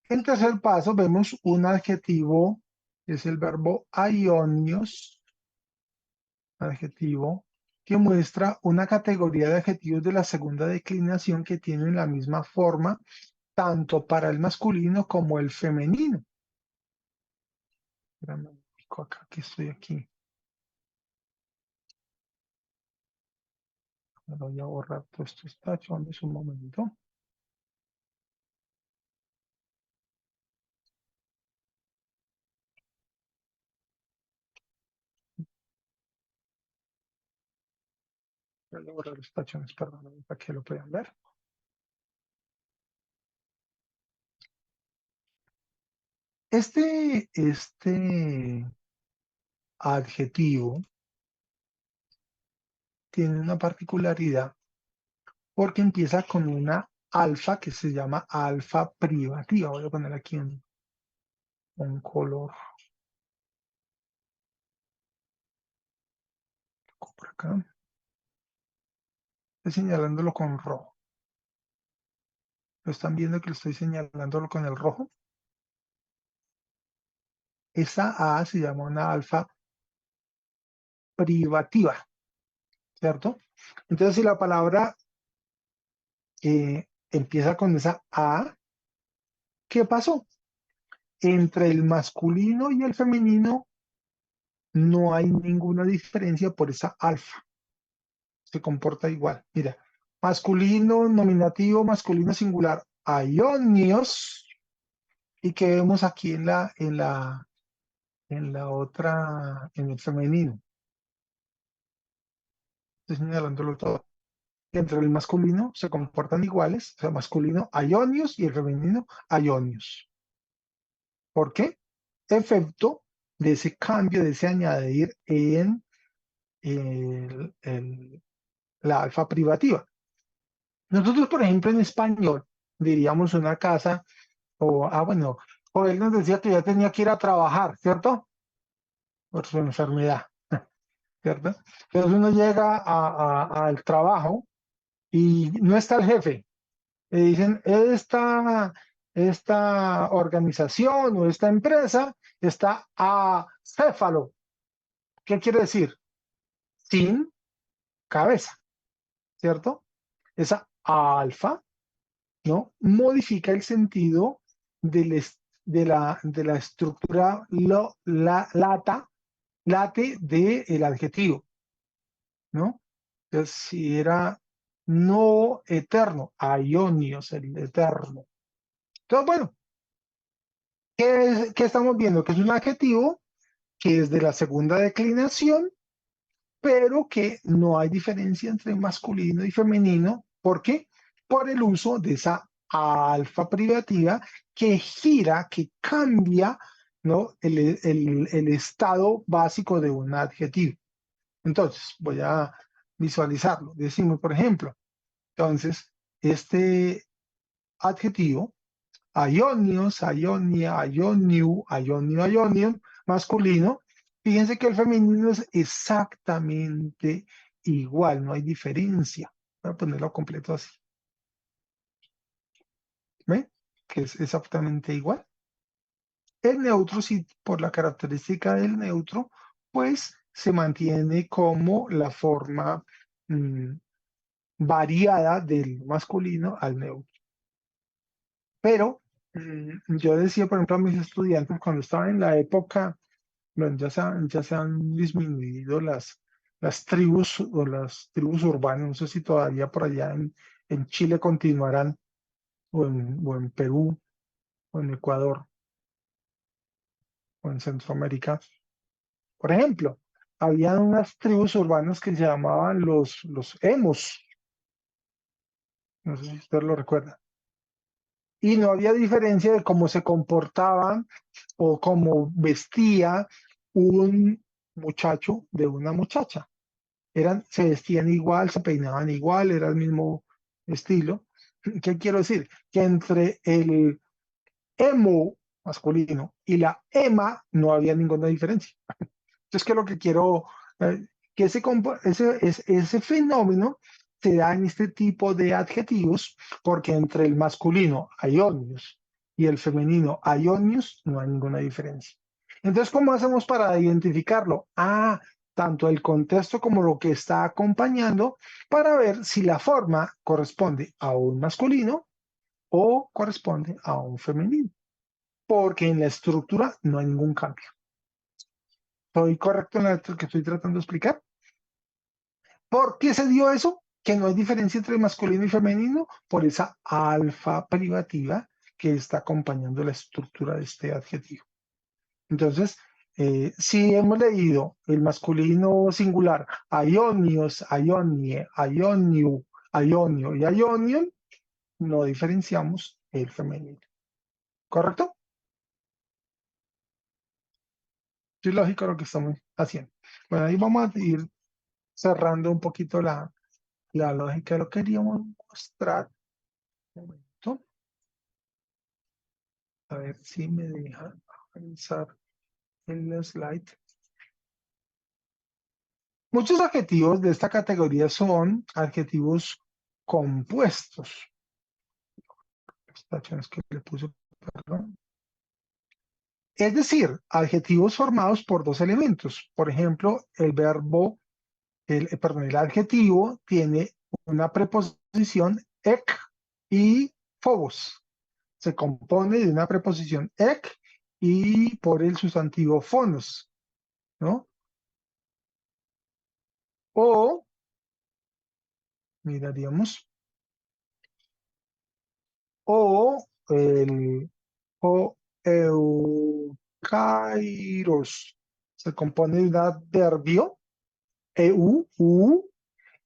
En tercer paso vemos un adjetivo, es el verbo aionios, adjetivo, que muestra una categoría de adjetivos de la segunda declinación que tienen la misma forma tanto para el masculino como el femenino. Espérame un poco acá, que estoy aquí. Me voy a borrar todo esto, está echando un momento. Voy a borrar los tachones, perdón, para que lo puedan ver. Este adjetivo tiene una particularidad porque empieza con una alfa que se llama alfa privativa. Voy a poner aquí un color por acá. Estoy señalándolo con rojo. ¿Lo están viendo que lo estoy señalándolo con el rojo? Esa A se llama una alfa privativa, ¿cierto? Entonces, si la palabra empieza con esa A, ¿qué pasó? Entre el masculino y el femenino no hay ninguna diferencia por esa alfa. Se comporta igual. Mira, masculino, nominativo, masculino singular, aionios. ¿Y que vemos aquí en la otra, en el femenino? Estoy señalándolo todo. Entre el masculino se comportan iguales, o sea, masculino aionios y el femenino aionios. ¿Por qué? Efecto de ese cambio, de ese añadir en la alfa privativa. Nosotros, por ejemplo, en español, diríamos una casa, bueno, o él nos decía que ya tenía que ir a trabajar, ¿cierto? Por su enfermedad, ¿cierto? Entonces uno llega al trabajo y no está el jefe. Le dicen, esta organización o esta empresa está acéfalo. ¿Qué quiere decir? Sin cabeza, ¿cierto? Esa alfa, ¿no? Modifica el sentido de la estructura late del adjetivo, ¿no? Entonces, si era no eterno, aionios, el eterno. Entonces, bueno, ¿qué estamos viendo? Que es un adjetivo que es de la segunda declinación, pero que no hay diferencia entre masculino y femenino. ¿Por qué? Por el uso de esa alfa privativa que gira, que cambia, ¿no? el estado básico de un adjetivo. Entonces, voy a visualizarlo. Decimos, por ejemplo, entonces, este adjetivo, aionios, aionia, aioniu, aionio, aionium, masculino, fíjense que el femenino es exactamente igual, no hay diferencia. Voy a ponerlo completo así. ¿Ven? Que es exactamente igual. El neutro, sí, por la característica del neutro, pues se mantiene como la forma variada del masculino al neutro. Pero yo decía, por ejemplo, a mis estudiantes, cuando estaba en la época, bueno, ya se han disminuido las tribus o las tribus urbanas, no sé si todavía por allá en Chile continuarán, o en Perú, o en Ecuador, o en Centroamérica. Por ejemplo, había unas tribus urbanas que se llamaban los emos. No sé si usted lo recuerda. Y no había diferencia de cómo se comportaban o cómo vestía un muchacho de una muchacha. Se vestían igual, se peinaban igual, era el mismo estilo. ¿Qué quiero decir? Que entre el emo masculino y la ema no había ninguna diferencia. Entonces, ¿qué es lo que quiero? Que ese fenómeno se da en este tipo de adjetivos, porque entre el masculino aionios y el femenino aionios no hay ninguna diferencia. Entonces, ¿cómo hacemos para identificarlo? Tanto el contexto como lo que está acompañando, para ver si la forma corresponde a un masculino o corresponde a un femenino, porque en la estructura no hay ningún cambio. ¿Estoy correcto en lo que estoy tratando de explicar? ¿Por qué se dio eso? Que no hay diferencia entre masculino y femenino por esa alfa privativa que está acompañando la estructura de este adjetivo. Entonces, si hemos leído el masculino singular, aionios, aionie, aioniu, aionio y aionion, no diferenciamos el femenino. ¿Correcto? Es lógico lo que estamos haciendo. Bueno, ahí vamos a ir cerrando un poquito la lógica. Lo queríamos mostrar. Un momento. A ver si me deja avanzar el slide. Muchos adjetivos de esta categoría son adjetivos compuestos. Estaciones que le puse, perdón. Es decir, adjetivos formados por dos elementos. Por ejemplo, el adjetivo tiene una preposición ek y phobos. Se compone de una preposición ek y por el sustantivo phonos, ¿no? O, miraríamos, o el eukairos. Se compone de un adverbio, u,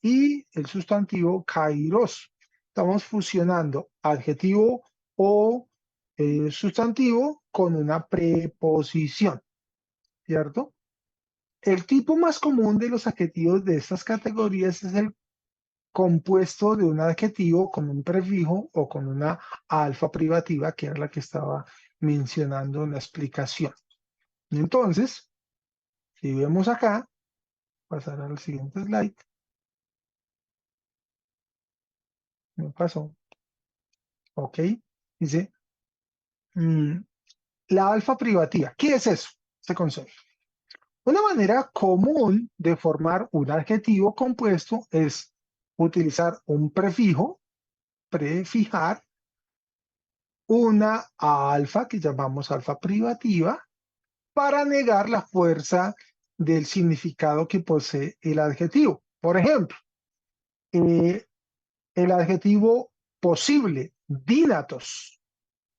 y el sustantivo kairos. Estamos fusionando adjetivo o sustantivo con una preposición, ¿cierto? El tipo más común de los adjetivos de estas categorías es el compuesto de un adjetivo con un prefijo o con una alfa privativa, que era la que estaba mencionando en la explicación. Entonces, si vemos acá, pasar al siguiente slide. Me pasó. Ok. Dice, la alfa privativa. ¿Qué es eso? Ese concepto. Una manera común de formar un adjetivo compuesto es utilizar un prefijo, prefijar, una alfa que llamamos alfa privativa, para negar la fuerza del significado que posee el adjetivo. Por ejemplo, el adjetivo posible, dínatos,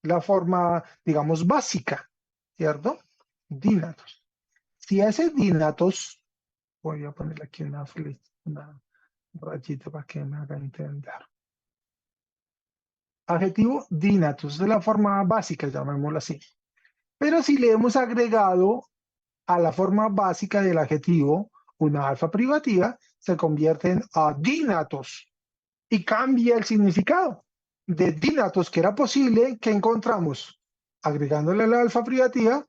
la forma, digamos, básica, ¿cierto? Dínatos. Si ese dínatos, voy a ponerle aquí una rayita para que me haga entender. Adjetivo dínatos, de la forma básica, llamémoslo así. Pero si le hemos agregado a la forma básica del adjetivo una alfa privativa, se convierte en adínatos y cambia el significado. De dínatos, que era posible, que encontramos agregándole la alfa privativa,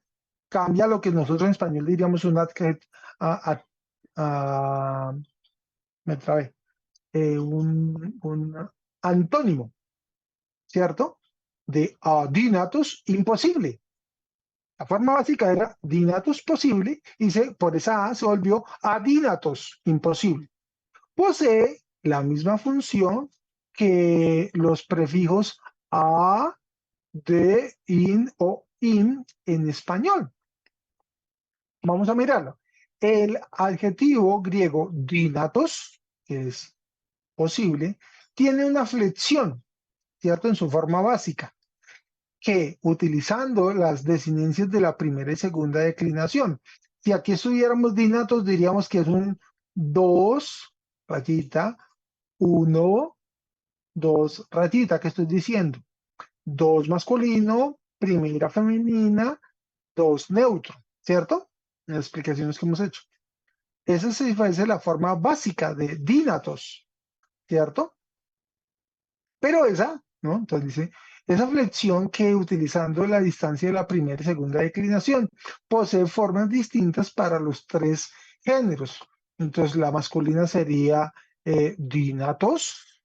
cambia lo que nosotros en español diríamos un antónimo, ¿cierto? De adínatos, imposible. La forma básica era dínatos posible y por esa A se volvió adínatos, imposible. Posee la misma función que los prefijos a, de, in o in en español. Vamos a mirarlo. El adjetivo griego dínatos, que es posible, tiene una flexión, ¿cierto? En su forma básica, que utilizando las desinencias de la primera y segunda declinación, si aquí estuviéramos dinatos, diríamos que es un 2, rayita, 1, 2, rayita, ¿qué estoy diciendo? 2 masculino, primera femenina, 2 neutro, ¿cierto? En las explicaciones que hemos hecho. Esa se parece la forma básica de dínatos, ¿cierto? Pero esa, ¿no? Entonces dice, esa flexión que utilizando la distancia de la primera y segunda declinación posee formas distintas para los tres géneros. Entonces la masculina sería dínatos,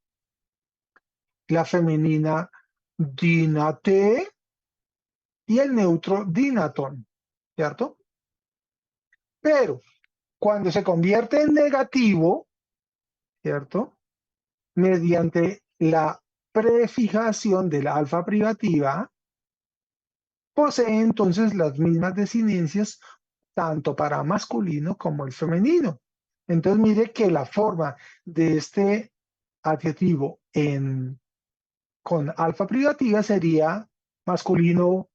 la femenina dínate y el neutro dínaton, ¿cierto? Pero cuando se convierte en negativo, ¿cierto? Mediante la prefijación de la alfa privativa, posee entonces las mismas desinencias tanto para masculino como el femenino. Entonces mire que la forma de este adjetivo con alfa privativa sería masculino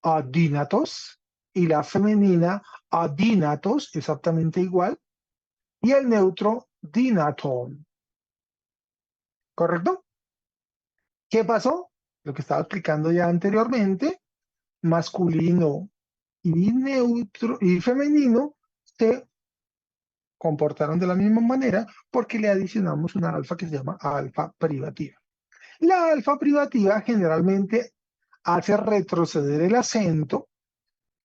adínatos y la femenina adínatos, exactamente igual, y el neutro dinaton. ¿Correcto? ¿Qué pasó? Lo que estaba explicando ya anteriormente, masculino y neutro y femenino se comportaron de la misma manera porque le adicionamos una alfa que se llama alfa privativa. La alfa privativa generalmente hace retroceder el acento,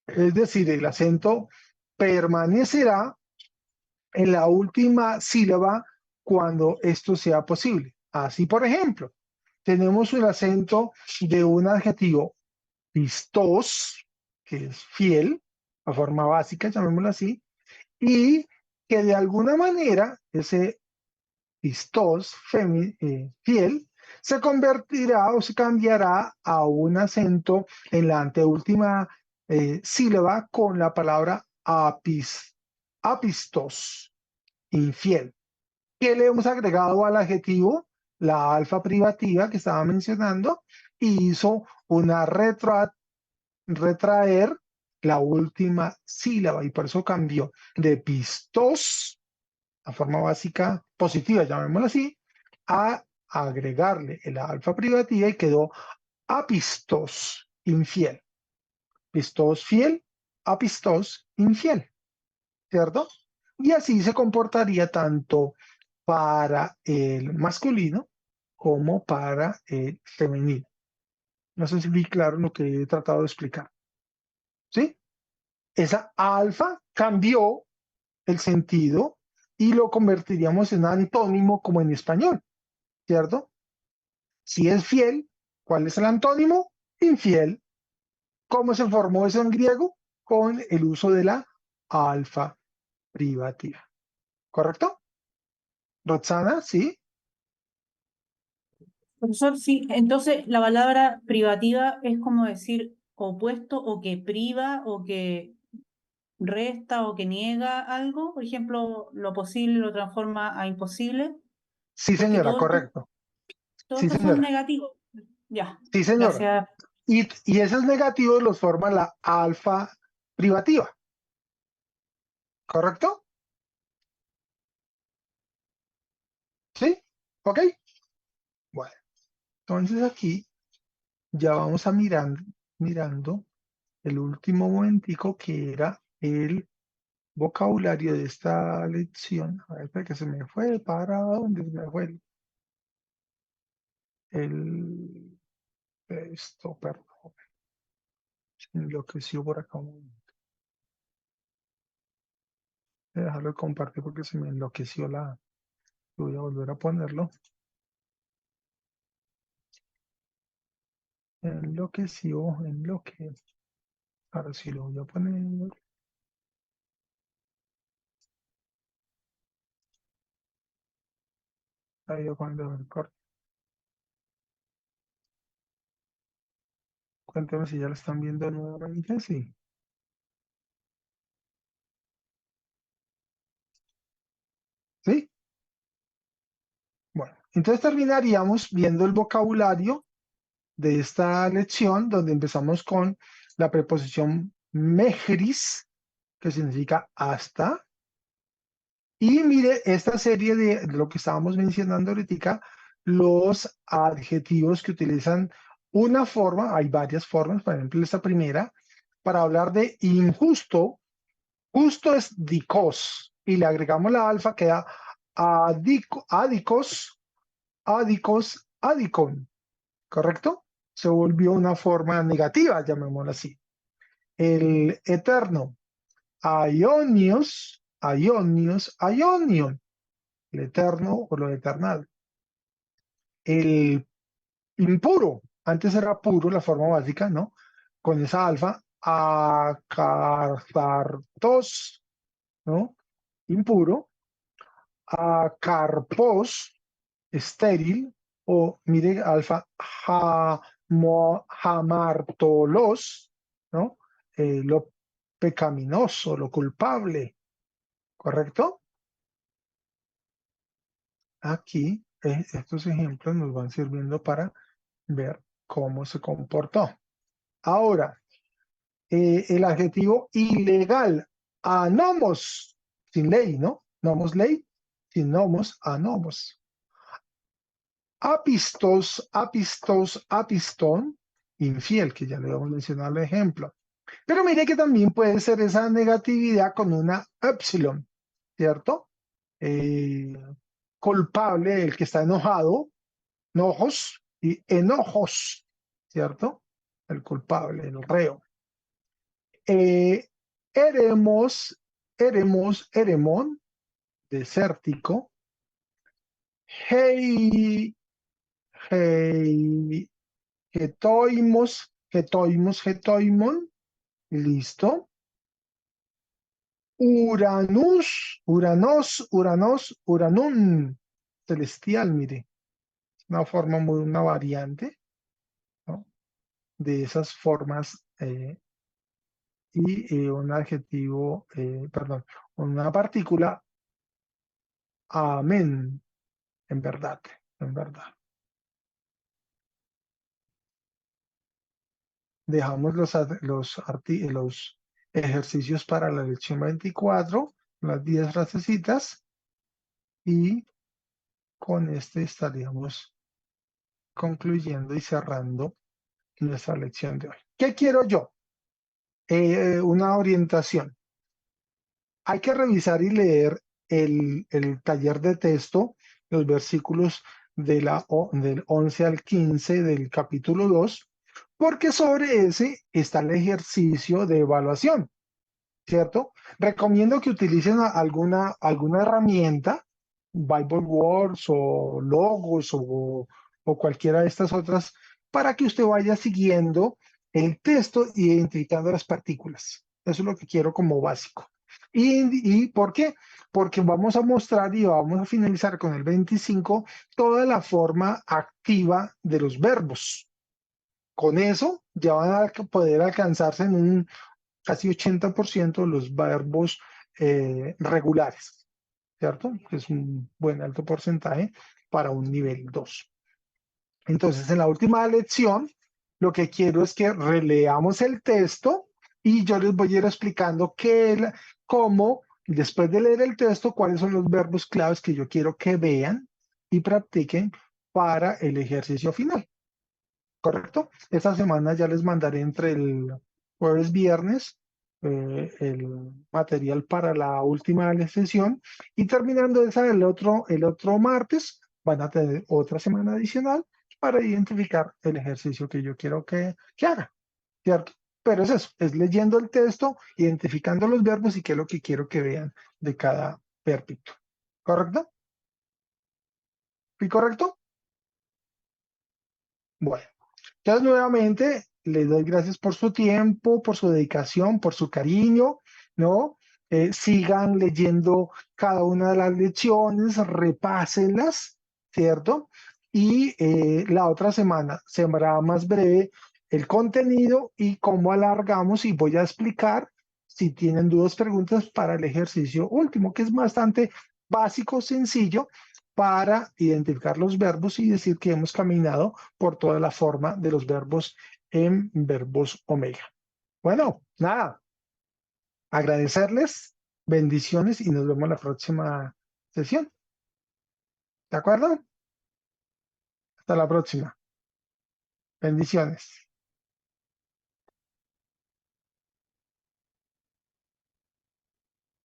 es decir, el acento permanecerá en la última sílaba cuando esto sea posible. Así, por ejemplo, tenemos el acento de un adjetivo vistos, que es fiel, la forma básica, llamémoslo así, y que de alguna manera ese vistos, fiel, se convertirá o se cambiará a un acento en la anteúltima sílaba con la palabra apistos, infiel. ¿Qué le hemos agregado al adjetivo? La alfa privativa que estaba mencionando y hizo una retraer la última sílaba y por eso cambió de pistos, la forma básica positiva, llamémoslo así, a agregarle el alfa privativa y quedó apistos, infiel. Pistos fiel, apistos infiel, ¿cierto? Y así se comportaría tanto para el masculino como para el femenino. No sé si vi claro lo que he tratado de explicar. ¿Sí? Esa alfa cambió el sentido y lo convertiríamos en antónimo como en español, ¿cierto? Si es fiel, ¿cuál es el antónimo? Infiel. ¿Cómo se formó eso en griego? Con el uso de la alfa privativa. ¿Correcto? Roxana, ¿sí? Profesor, sí, entonces la palabra privativa es como decir opuesto o que priva o que resta o que niega algo, por ejemplo, lo posible lo transforma a imposible, Sí, porque señora, correcto. todo Sí, esto son señora. negativos. Ya, Sí, señora. gracias. Y esos negativos los forma la alfa privativa. ¿Correcto? ¿Sí? ¿Ok? Bueno, entonces aquí ya vamos a mirando el último momentico que era el vocabulario de esta lección. A ver, espera que se me fue, ¿para dónde se me fue esto, perdón, se me enloqueció por acá un momento. Voy a dejarlo de compartir porque se me enloqueció voy a volver a ponerlo. Enloqueció. Ahora sí lo voy a poner. Ahí cuando el corte. Cuéntame si ya lo están viendo nuevamente. Sí. ¿Sí? Bueno, entonces terminaríamos viendo el vocabulario de esta lección, donde empezamos con la preposición mejris, que significa hasta. Y mire esta serie de lo que estábamos mencionando ahorita, los adjetivos que utilizan una forma, hay varias formas, por ejemplo, esta primera, para hablar de injusto. Justo es dikos, y le agregamos la alfa, queda adicos, adicon, ¿correcto? Se volvió una forma negativa, llamémoslo así. El eterno, aionios, aionion, el eterno o lo eternal. El impuro, antes era puro, la forma básica, ¿no? Con esa alfa, acartartos, ¿no? Impuro. Acarpos, estéril, o mire alfa, jamartolos, ¿no? Lo pecaminoso, lo culpable, ¿correcto? Aquí estos ejemplos nos van sirviendo para ver cómo se comportó. Ahora, el adjetivo ilegal, anomos, sin ley, ¿no? Nomos ley, sin nomos, anomos. Apistos, apistón, infiel, que ya le vamos a mencionar el ejemplo. Pero mire que también puede ser esa negatividad con una epsilon, ¿cierto? Culpable, el que está enojado, enojos y enojos, ¿cierto? El culpable, el reo. Eremón, desértico. Hei, getoimon, listo. Uranun, celestial, mire. Una forma una variante, ¿no? De esas formas y un adjetivo, perdón, una partícula, amén, en verdad, en verdad. Dejamos los ejercicios para la lección 24, las 10 frasecitas, y con este estaríamos concluyendo y cerrando nuestra lección de hoy. ¿Qué quiero yo? Una orientación. Hay que revisar y leer el taller de texto, los versículos del 11 al 15 del capítulo 2, porque sobre ese está el ejercicio de evaluación, ¿cierto? Recomiendo que utilicen alguna herramienta, Bible Words o Logos o cualquiera de estas otras, para que usted vaya siguiendo el texto e identificando las partículas. Eso es lo que quiero como básico. ¿Y por qué? Porque vamos a mostrar y vamos a finalizar con el 25 toda la forma activa de los verbos. Con eso ya van a poder alcanzarse en un casi 80% de los verbos regulares, ¿cierto? Es un buen alto porcentaje para un nivel 2. Entonces, en la última lección, lo que quiero es que releamos el texto y yo les voy a ir explicando cómo, después de leer el texto, cuáles son los verbos claves que yo quiero que vean y practiquen para el ejercicio final. ¿Correcto? Esta semana ya les mandaré entre el jueves, viernes, el material para la última sesión, y terminando esa el otro martes van a tener otra semana adicional para identificar el ejercicio que yo quiero que haga, ¿cierto? Pero es eso, es leyendo el texto, identificando los verbos y qué es lo que quiero que vean de cada verbito. ¿Correcto? ¿Fui correcto? Bueno. Entonces, nuevamente, les doy gracias por su tiempo, por su dedicación, por su cariño, ¿no? Sigan leyendo cada una de las lecciones, repásenlas, ¿cierto? Y la otra semana será más breve el contenido y cómo alargamos, y voy a explicar si tienen dudas, preguntas para el ejercicio último, que es bastante básico, sencillo, para identificar los verbos y decir que hemos caminado por toda la forma de los verbos en verbos omega. Bueno, nada, agradecerles, bendiciones y nos vemos en la próxima sesión. ¿De acuerdo? Hasta la próxima. Bendiciones.